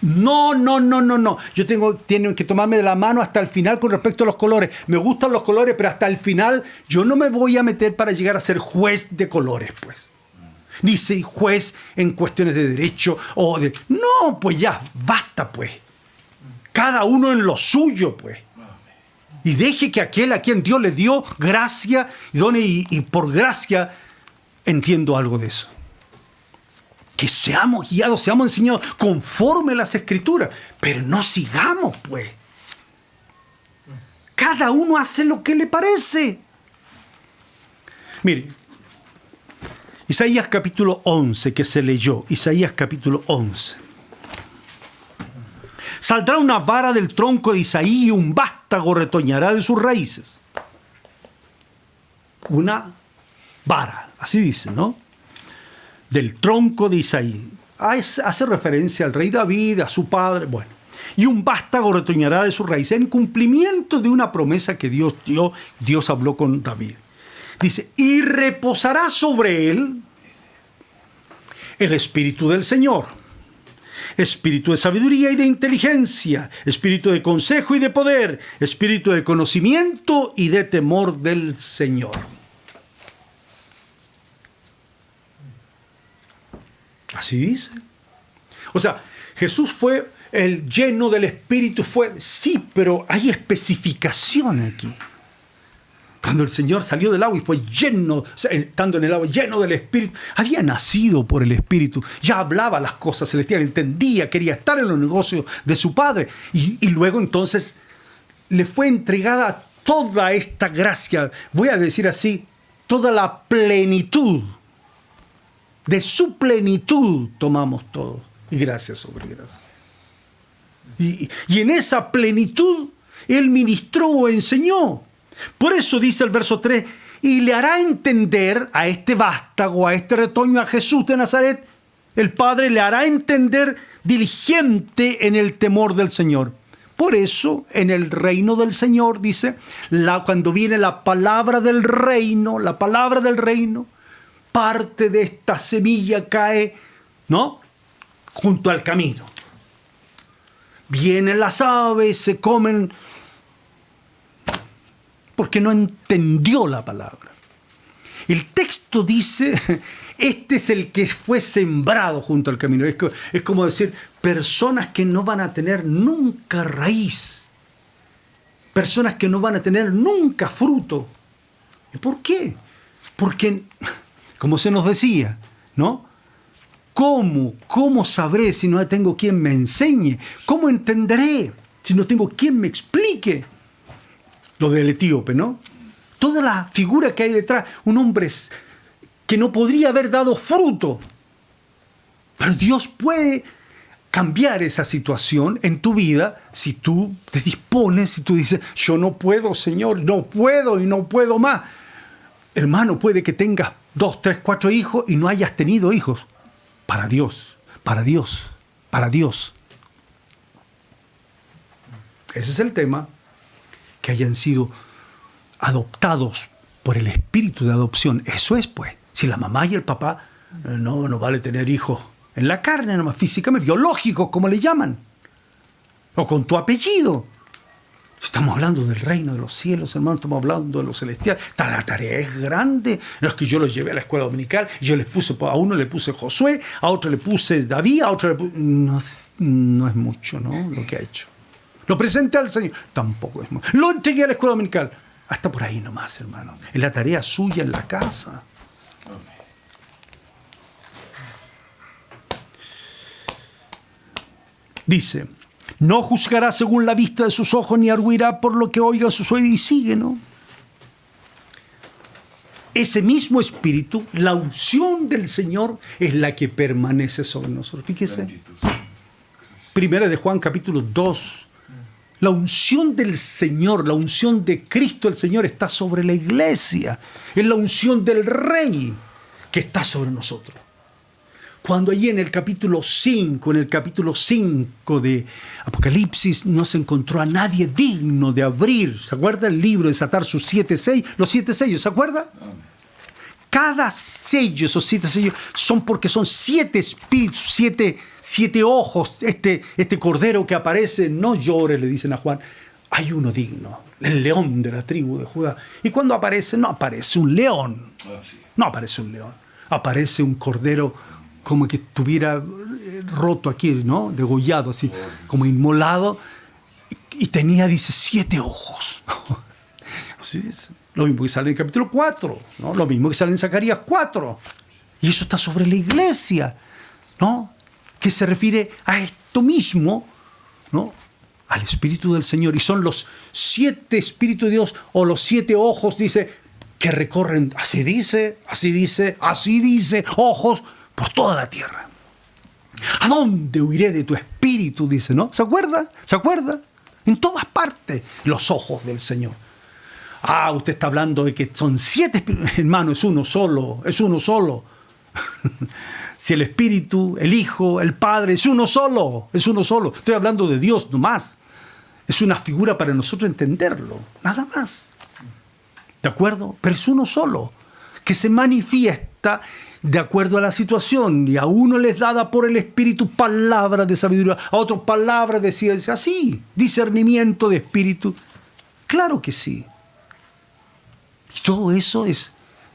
Speaker 1: No. Yo tengo que tomarme de la mano hasta el final con respecto a los colores. Me gustan los colores, pero hasta el final yo no me voy a meter para llegar a ser juez de colores, pues. Ni ser juez en cuestiones de derecho o de... No, pues ya, basta, pues. Cada uno en lo suyo, pues. Y deje que aquel a quien Dios le dio gracia y por gracia entiendo algo de eso. Que seamos guiados, seamos enseñados conforme a las Escrituras, pero no sigamos, pues. Cada uno hace lo que le parece. Mire, Isaías capítulo 11 que se leyó, Isaías capítulo 11. Saldrá una vara del tronco de Isaí y un vástago retoñará de sus raíces. Una vara, así dice, ¿no? Del tronco de Isaí. Hace referencia al rey David, a su padre, bueno. Y un vástago retoñará de sus raíces en cumplimiento de una promesa que Dios dio, Dios habló con David. Dice, y reposará sobre él el Espíritu del Señor. Espíritu de sabiduría y de inteligencia, espíritu de consejo y de poder, espíritu de conocimiento y de temor del Señor. Así dice. O sea, Jesús fue el lleno del Espíritu, sí, pero hay especificaciones aquí. Cuando el Señor salió del agua y fue lleno, estando en el agua, lleno del Espíritu, había nacido por el Espíritu, ya hablaba las cosas celestiales, entendía, quería estar en los negocios de su Padre. Y luego entonces le fue entregada toda esta gracia, voy a decir así, toda la plenitud. De su plenitud tomamos todo. Y gracias sobre gracias. Y en esa plenitud Él ministró o enseñó. Por eso dice el verso 3, y le hará entender a este vástago, a este retoño, a Jesús de Nazaret, el Padre le hará entender diligente en el temor del Señor. Por eso, en el reino del Señor, dice, cuando viene la palabra del reino, parte de esta semilla cae, ¿no?, junto al camino. Vienen las aves, se comen, porque no entendió la palabra. El texto dice, este es el que fue sembrado junto al camino. Es como decir, personas que no van a tener nunca raíz. Personas que no van a tener nunca fruto. ¿Y por qué? Porque, como se nos decía, ¿no? ¿Cómo sabré si no tengo quien me enseñe? ¿Cómo entenderé si no tengo quien me explique? Lo del etíope, ¿no? Toda la figura que hay detrás, un hombre que no podría haber dado fruto. Pero Dios puede cambiar esa situación en tu vida si tú te dispones, si tú dices, yo no puedo, Señor, no puedo y no puedo más. Hermano, puede que tengas 2, 3, 4 hijos y no hayas tenido hijos. Para Dios, para Dios, para Dios. Ese es el tema. Que hayan sido adoptados por el espíritu de adopción. Eso es, pues. Si la mamá y el papá no vale tener hijos en la carne, nomás físicamente, biológicos, como le llaman. o con tu apellido. Estamos hablando del reino de los cielos, hermano, estamos hablando de lo celestial. La tarea es grande. No es que yo los llevé a la escuela dominical, yo les puse, a uno le puse Josué, a otro le puse David, a otro le puse... No es mucho, ¿no? Lo que ha hecho. Lo presenté al Señor, tampoco es mucho. Lo entregué a la escuela dominical, hasta por ahí nomás, hermano. Es la tarea suya en la casa. Dice, no juzgará según la vista de sus ojos, ni arguirá por lo que oiga sus oídos. Y sigue, ¿no? Ese mismo espíritu, la unción del Señor, es la que permanece sobre nosotros. Fíjese. Primera de Juan, capítulo 2. La unción del Señor, la unción de Cristo el Señor está sobre la iglesia. Es la unción del Rey que está sobre nosotros. Cuando allí en el capítulo 5 de Apocalipsis, no se encontró a nadie digno de abrir, ¿se acuerda? El libro, desatar sus 7 sellos, los 7 sellos, ¿se acuerda? Cada sello, esos 7 sellos, son porque son 7 espíritus, 7 ojos. Este cordero que aparece, no llore, le dicen a Juan, hay uno digno, el león de la tribu de Judá. Y cuando aparece, no aparece un león, no aparece un león, aparece un cordero como que estuviera roto aquí, ¿no? Degollado, así, como inmolado, y tenía, dice, 7 ojos. Así es. Lo mismo que sale en el capítulo 4, ¿no? Lo mismo que sale en Zacarías 4. Y eso está sobre la iglesia, ¿no? Que se refiere a esto mismo, ¿no? Al Espíritu del Señor. Y son los 7 Espíritus de Dios, o los 7 ojos, dice, que recorren, así dice, ojos por toda la tierra. ¿A dónde huiré de tu espíritu? Dice, ¿no? ¿Se acuerda? ¿Se acuerda? En todas partes, los ojos del Señor. Usted está hablando de que son 7 espíritus. Hermano, es uno solo, es uno solo. Si el Espíritu, el Hijo, el Padre, es uno solo, es uno solo. Estoy hablando de Dios nomás. Es una figura para nosotros entenderlo, nada más. ¿De acuerdo? Pero es uno solo, que se manifiesta de acuerdo a la situación, y a uno les dada por el Espíritu palabras de sabiduría, a otros palabras de ciencia, así, discernimiento de espíritu. Claro que sí. Y todo eso es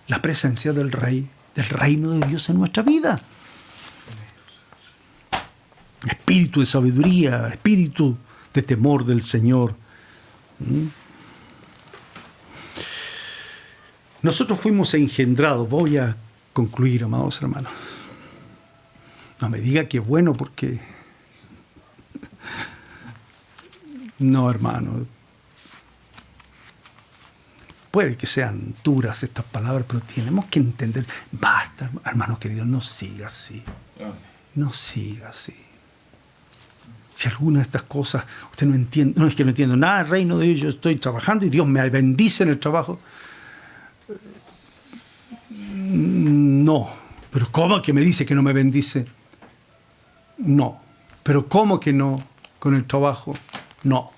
Speaker 1: la presencia del Rey, del reino de Dios en nuestra vida. Espíritu de sabiduría, espíritu de temor del Señor. Nosotros fuimos engendrados, voy a concluir, amados hermanos. No me diga que bueno, porque... No, hermano. Puede que sean duras estas palabras, pero tenemos que entender. Basta, hermanos queridos, no siga así. No siga así. Si alguna de estas cosas usted no entiende, no es que no entiendo nada del reino de Dios, yo estoy trabajando y Dios me bendice en el trabajo. No, pero ¿cómo que me dice que no me bendice? No, pero ¿cómo que no con el trabajo? No.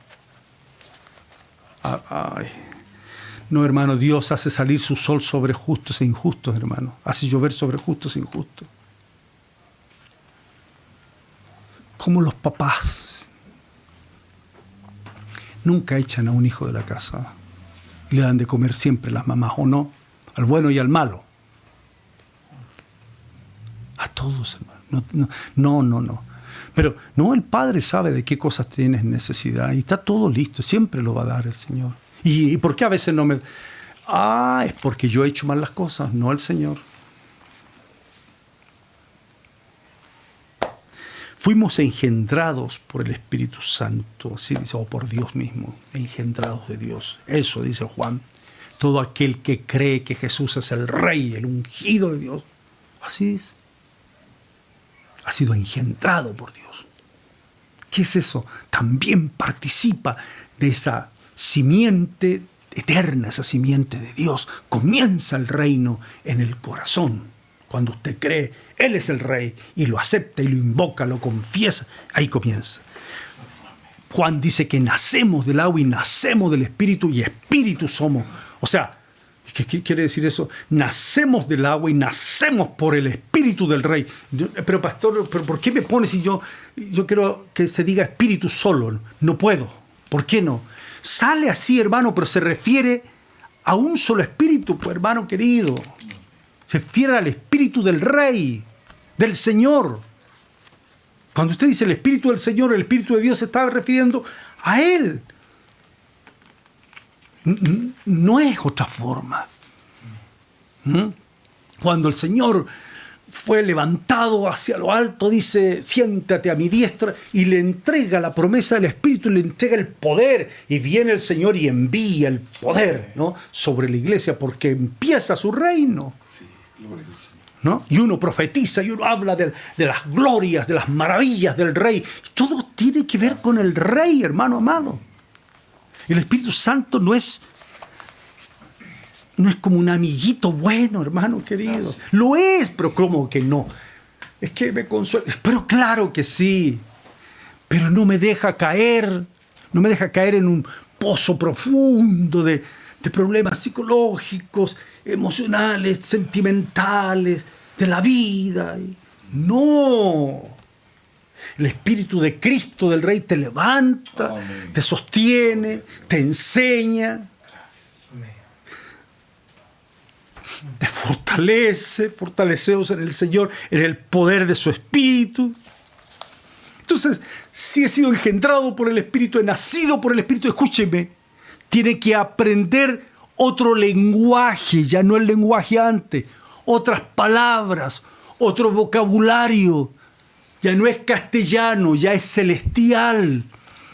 Speaker 1: No, hermano, Dios hace salir su sol sobre justos e injustos, hermano. Hace llover sobre justos e injustos. Como los papás nunca echan a un hijo de la casa. Le dan de comer siempre las mamás, ¿o no? Al bueno y al malo. A todos, hermano. No. Pero no, el Padre sabe de qué cosas tienes necesidad y está todo listo. Siempre lo va a dar el Señor. ¿Y por qué a veces no me...? Es porque yo he hecho mal las cosas, no el Señor. Fuimos engendrados por el Espíritu Santo, así dice, o por Dios mismo, engendrados de Dios. Eso dice Juan. Todo aquel que cree que Jesús es el Rey, el ungido de Dios, así es. Ha sido engendrado por Dios. ¿Qué es eso? También participa de esa simiente eterna, esa simiente de Dios. Comienza el reino en el corazón. Cuando usted cree, Él es el Rey, y lo acepta y lo invoca, lo confiesa, ahí comienza. Juan dice que nacemos del agua y nacemos del Espíritu, y Espíritu somos. O sea, ¿Qué quiere decir eso? Nacemos del agua y nacemos por el Espíritu del Rey. Pero pastor, ¿pero por qué me pone si yo quiero que se diga Espíritu solo? No puedo. ¿Por qué no? Sale así, hermano, pero se refiere a un solo Espíritu, pues, hermano querido. Se refiere al Espíritu del Rey, del Señor. Cuando usted dice el Espíritu del Señor, el Espíritu de Dios, se está refiriendo a Él. No es otra forma. Cuando el Señor fue levantado hacia lo alto, dice, siéntate a mi diestra, y le entrega la promesa del Espíritu, le entrega el poder, y viene el Señor y envía el poder, ¿no?, sobre la iglesia, porque empieza su reino.
Speaker 2: Sí, gloria al Señor.
Speaker 1: ¿No? Y uno profetiza y uno habla de las glorias, de las maravillas del Rey. Todo tiene que ver con el Rey, hermano amado. El Espíritu Santo no es como un amiguito bueno, hermano querido. Lo es, pero ¿cómo que no? Es que me consuela. Pero claro que sí. Pero no me deja caer. No me deja caer en un pozo profundo de problemas psicológicos, emocionales, sentimentales, de la vida. No. El Espíritu de Cristo, del Rey, te levanta, amén, te sostiene, te enseña, amén, te fortalece, fortaleceos en el Señor, en el poder de su Espíritu. Entonces, si he sido engendrado por el Espíritu, he nacido por el Espíritu, escúcheme, tiene que aprender otro lenguaje, ya no el lenguaje antes, otras palabras, otro vocabulario. Ya no es castellano, ya es celestial,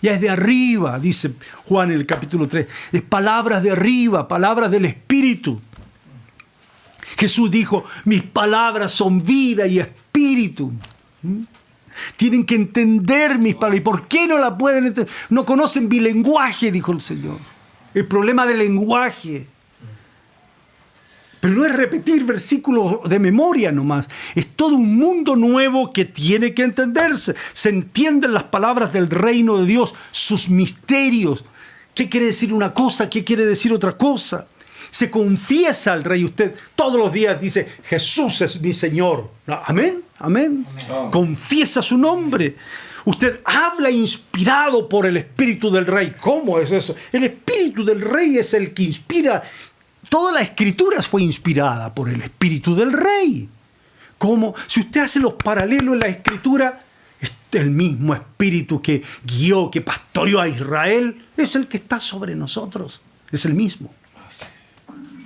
Speaker 1: ya es de arriba, dice Juan en el capítulo 3. Es palabras de arriba, palabras del Espíritu. Jesús dijo, mis palabras son vida y espíritu. Tienen que entender mis palabras. ¿Y por qué no la pueden entender? No conocen mi lenguaje, dijo el Señor. El problema del lenguaje. Pero no es repetir versículos de memoria nomás. Es todo un mundo nuevo que tiene que entenderse. Se entienden las palabras del reino de Dios, sus misterios. ¿Qué quiere decir una cosa? ¿Qué quiere decir otra cosa? Se confiesa al Rey. Usted todos los días dice, Jesús es mi Señor. Amén, amén. Amén. Confiesa su nombre. Usted habla inspirado por el Espíritu del Rey. ¿Cómo es eso? El Espíritu del Rey es el que inspira. Toda la Escritura fue inspirada por el Espíritu del Rey. ¿Cómo? Si usted hace los paralelos en la Escritura, es el mismo Espíritu que guió, que pastoreó a Israel, es el que está sobre nosotros. Es el mismo.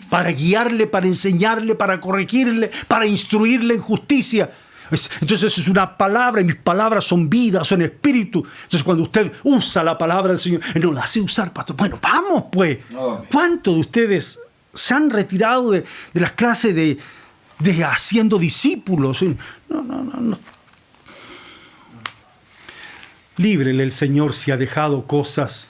Speaker 1: Para guiarle, para enseñarle, para corregirle, para instruirle en justicia. Entonces es una palabra, y mis palabras son vida, son espíritu. Entonces cuando usted usa la palabra del Señor, no la hace usar, pastor. Bueno, vamos pues. ¿Cuántos de ustedes se han retirado de las clases de haciendo discípulos? No. Líbrele el Señor si ha dejado cosas.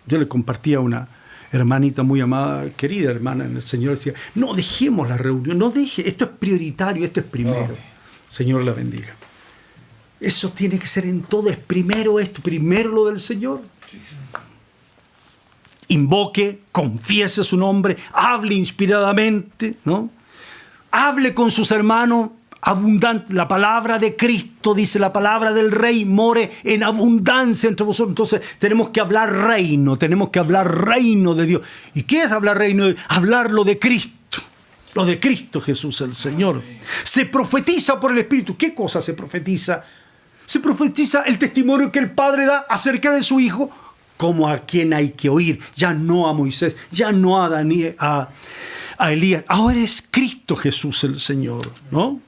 Speaker 1: Yo le compartía a una hermanita muy amada, querida hermana en el Señor, decía, no dejemos la reunión, no deje, esto es prioritario, esto es primero. Señor la bendiga. Eso tiene que ser en todo, es primero esto, primero lo del Señor. Invoque, confiese su nombre, hable inspiradamente, ¿no? Hable con sus hermanos abundante. La palabra de Cristo, dice la palabra del Rey, more en abundancia entre vosotros. Entonces tenemos que hablar reino de Dios. ¿Y qué es hablar reino? Hablarlo de Cristo. Lo de Cristo Jesús el Señor. Se profetiza por el Espíritu. ¿Qué cosa se profetiza? Se profetiza el testimonio que el Padre da acerca de su Hijo, como a quien hay que oír. Ya no a Moisés, ya no a Daniel, a Elías. Ahora es Cristo Jesús el Señor, ¿no?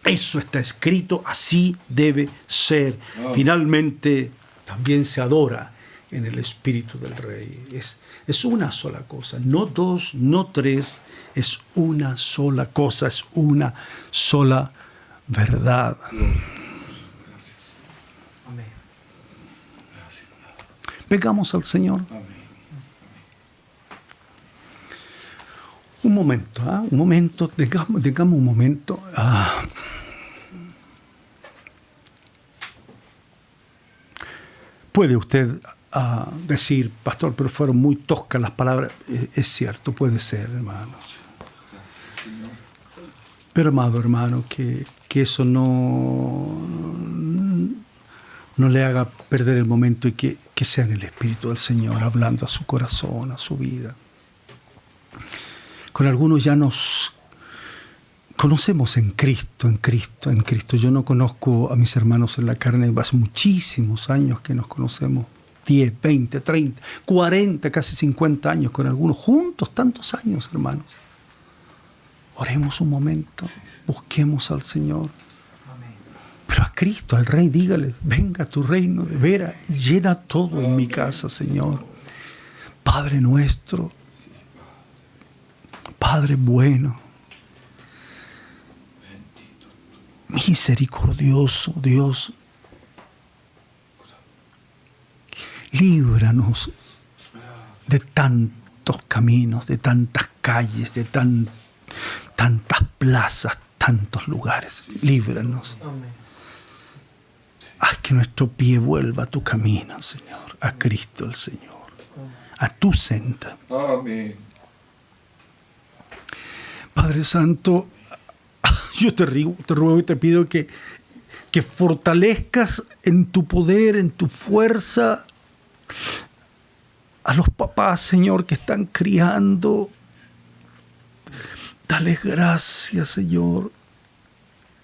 Speaker 1: Eso está escrito, así debe ser. Finalmente, también se adora en el Espíritu del Rey. Es una sola cosa, no dos, no tres, es una sola cosa, es una sola verdad.
Speaker 2: Amén.
Speaker 1: Pegamos al Señor. Un momento, digamos un momento. ¿Puede usted decir, pastor, pero fueron muy toscas las palabras. Es cierto, puede ser, hermanos. Pero, amado hermano, que eso no le haga perder el momento y que sea en el Espíritu del Señor, hablando a su corazón, a su vida. Con algunos ya nos conocemos en Cristo. Yo no conozco a mis hermanos en la carne, hace muchísimos años que nos conocemos, 10, 20, 30, 40, casi 50 años con algunos, juntos tantos años, hermanos. Oremos un momento, busquemos al Señor. Pero a Cristo, al Rey, dígale, venga tu reino de veras y llena todo en mi casa, Señor. Padre nuestro, Padre bueno, misericordioso Dios, líbranos de tantos caminos, de tantas calles, de tantas plazas, tantos lugares. Líbranos. Haz que nuestro pie vuelva a tu camino, Señor, a Cristo el Señor, a tu senda.
Speaker 2: Amén.
Speaker 1: Padre Santo, yo te ruego y te pido que fortalezcas en tu poder, en tu fuerza, a los papás, Señor, que están criando. Dales gracias, Señor.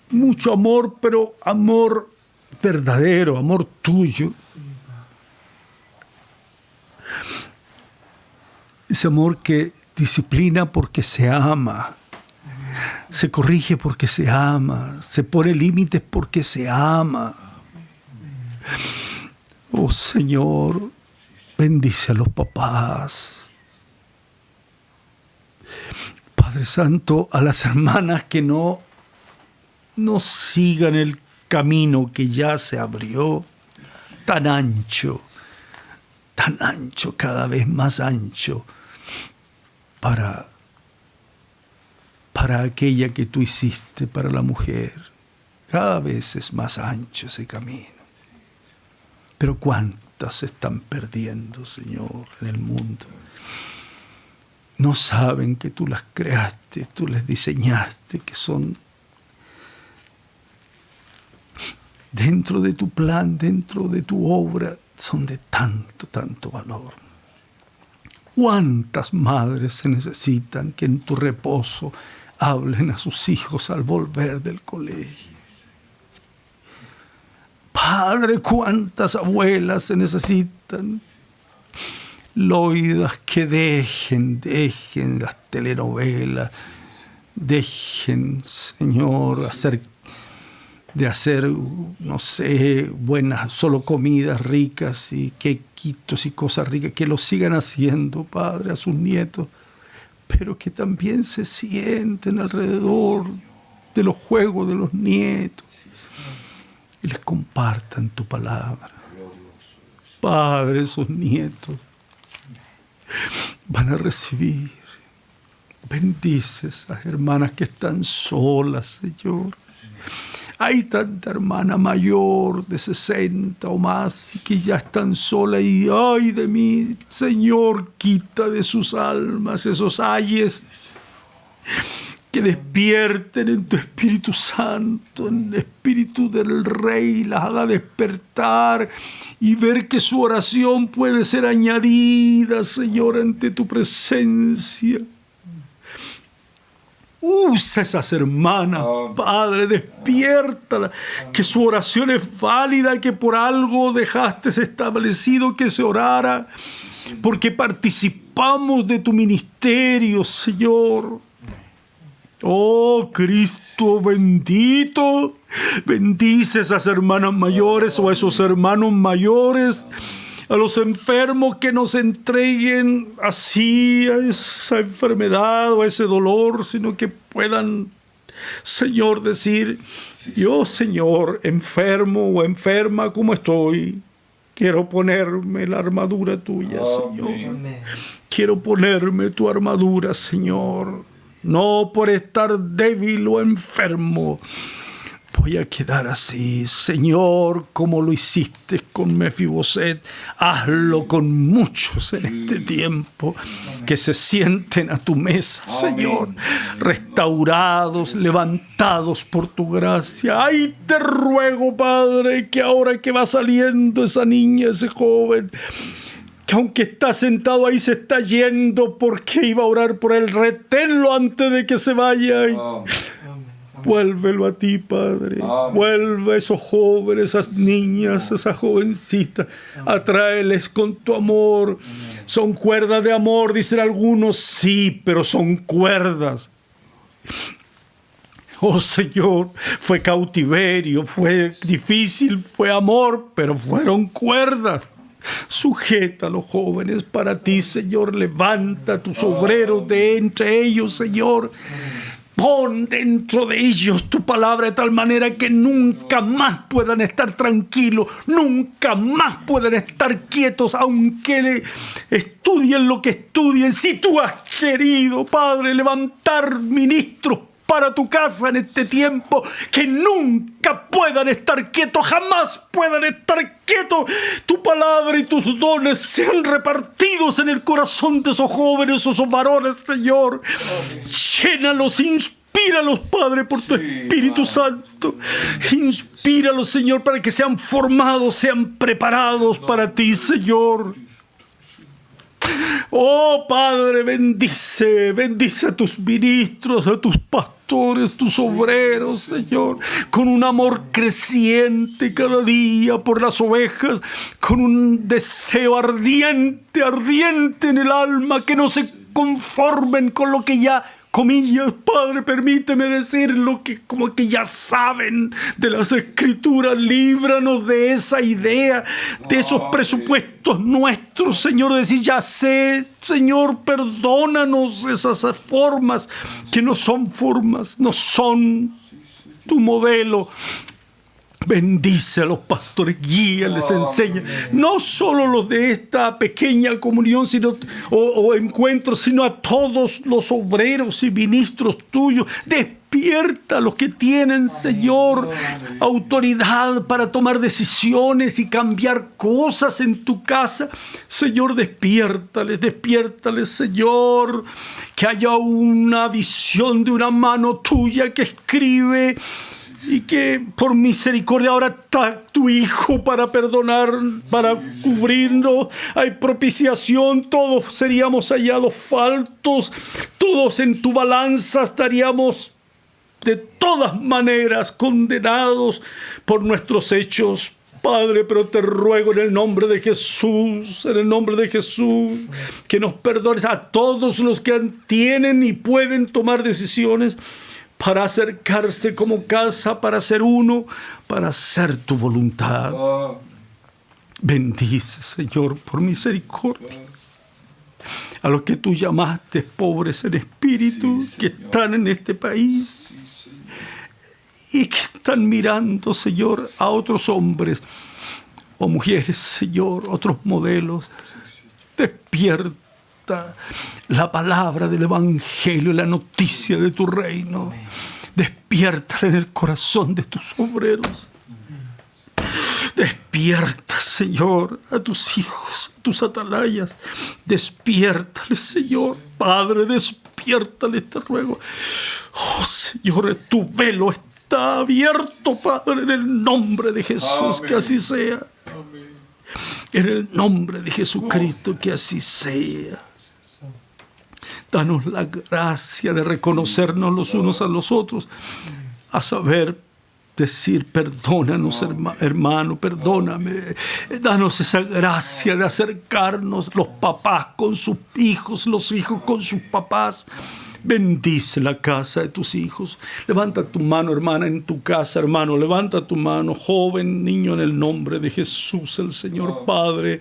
Speaker 1: Mucho amor, pero amor verdadero, amor tuyo. Ese amor que disciplina porque se ama, se corrige porque se ama, se pone límites porque se ama. Oh Señor, bendice a los papás. Padre Santo, a las hermanas que no sigan el camino que ya se abrió, tan ancho, cada vez más ancho, para aquella que tú hiciste, para la mujer. Cada vez es más ancho ese camino. Pero cuántas se están perdiendo, Señor, en el mundo. No saben que tú las creaste, tú les diseñaste, que son dentro de tu plan, dentro de tu obra, son de tanto valor. ¿Cuántas madres se necesitan que en tu reposo hablen a sus hijos al volver del colegio? Padre, ¿cuántas abuelas se necesitan? Loidas, que dejen las telenovelas, dejen, Señor, de hacer, no sé, buenas, solo comidas ricas y quequitos y cosas ricas, que lo sigan haciendo, Padre, a sus nietos, pero que también se sienten alrededor de los juegos de los nietos y les compartan tu palabra. Padre, esos nietos van a recibir. Bendice a esas hermanas que están solas, Señor. Hay tanta hermana mayor de 60 o más y que ya están solas y ay de mí, Señor, quita de sus almas esos ayes, que despierten en tu Espíritu Santo, en el Espíritu del Rey, las haga despertar y ver que su oración puede ser añadida, Señor, ante tu presencia. Usa esas hermanas, Padre, despiértala, que su oración es válida, que por algo dejaste establecido que se orara, porque participamos de tu ministerio, Señor. Oh, Cristo bendito, bendice a esas hermanas mayores o a esos hermanos mayores, a los enfermos que nos entreguen así a esa enfermedad o a ese dolor, sino que puedan, Señor, decir, yo, Señor, enfermo o enferma como estoy, quiero ponerme la armadura tuya, Señor. Amén. Quiero ponerme tu armadura, Señor. No por estar débil o enfermo, voy a quedar así. Señor, como lo hiciste con Mefiboset, hazlo con muchos en este tiempo, que se sienten a tu mesa, Señor, restaurados, levantados por tu gracia. Ay, te ruego, Padre, que ahora que va saliendo esa niña, ese joven, que aunque está sentado ahí se está yendo porque iba a orar por él, reténlo antes de que se vaya. Vuélvelo a ti, Padre. Vuelve a esos jóvenes, esas niñas, esas jovencitas. Atráeles con tu amor. Son cuerdas de amor, dicen algunos. Sí, pero son cuerdas. Oh, Señor, fue cautiverio, fue difícil, fue amor, pero fueron cuerdas. Sujeta a los jóvenes para ti, Señor. Levanta a tus obreros de entre ellos, Señor. Pon dentro de ellos tu palabra de tal manera que nunca más puedan estar tranquilos, nunca más puedan estar quietos, aunque estudien lo que estudien. Si tú has querido, Padre, levantar ministros para tu casa en este tiempo, que nunca puedan estar quietos, jamás puedan estar quietos. Tu palabra y tus dones sean repartidos en el corazón de esos jóvenes, esos varones, Señor. Llénalos, inspíralos, Padre, por tu Espíritu Santo. Inspíralos, Señor, para que sean formados, sean preparados para ti, Señor. Oh, Padre, bendice a tus ministros, a tus pastores, tus obreros, Señor, con un amor creciente cada día por las ovejas, con un deseo ardiente en el alma, que no se conformen con lo que ya, comillas, Padre, permíteme decirlo, que como que ya saben de las Escrituras. Líbranos de esa idea, de esos presupuestos nuestros, Señor, de decir, ya sé, Señor, perdónanos esas formas que no son formas, no son tu modelo. Bendice a los pastores, guíales, enseña, no solo los de esta pequeña comunión o encuentros, sino a todos los obreros y ministros tuyos. Despierta a los que tienen, Señor, autoridad para tomar decisiones y cambiar cosas en tu casa. Señor, despiértales, Señor, que haya una visión de una mano tuya que escribe. Y que por misericordia ahora está tu Hijo para perdonar, para cubrirnos. Hay propiciación, todos seríamos hallados faltos, todos en tu balanza estaríamos de todas maneras condenados por nuestros hechos. Padre, pero te ruego en el nombre de Jesús, que nos perdones a todos los que tienen y pueden tomar decisiones para acercarse como casa, para ser uno, para hacer tu voluntad. Bendice, Señor, por misericordia, a los que tú llamaste pobres en espíritu, que están en este país y que están mirando, Señor, a otros hombres o mujeres, Señor, otros modelos. Despierta la palabra del Evangelio, la noticia de tu reino. Despiértala en el corazón de tus obreros. Despierta, Señor, a tus hijos, a tus atalayas. Despiértales, Señor. Padre, despiértales, te ruego. Oh, Señor, tu velo está abierto, Padre, en el nombre de Jesús. Amén. Que así sea. Amén. En el nombre de Jesucristo, que así sea. Danos la gracia de reconocernos los unos a los otros, a saber decir, perdónanos, hermano, perdóname. Danos esa gracia de acercarnos, los papás con sus hijos, los hijos con sus papás. Bendice la casa de tus hijos. Levanta tu mano, hermana, en tu casa, hermano. Levanta tu mano, joven, niño, en el nombre de Jesús, el Señor Padre.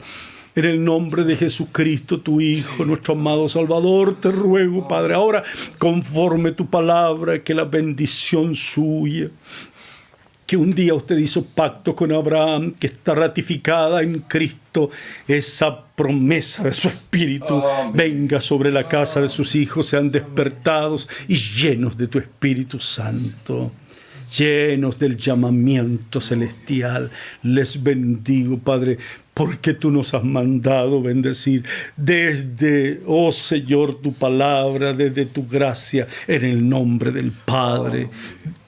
Speaker 1: En el nombre de Jesucristo, tu Hijo, nuestro amado Salvador, te ruego, Padre, ahora, conforme tu palabra, que la bendición suya, que un día usted hizo pacto con Abraham, que está ratificada en Cristo, esa promesa de su Espíritu, venga sobre la casa de sus hijos, sean despertados y llenos de tu Espíritu Santo. llenos del llamamiento celestial. Les bendigo, Padre, porque tú nos has mandado bendecir desde, oh Señor, tu palabra, desde tu gracia, en el nombre del Padre,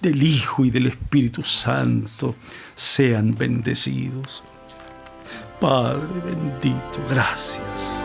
Speaker 1: del Hijo y del Espíritu Santo. Sean bendecidos. Padre bendito, gracias.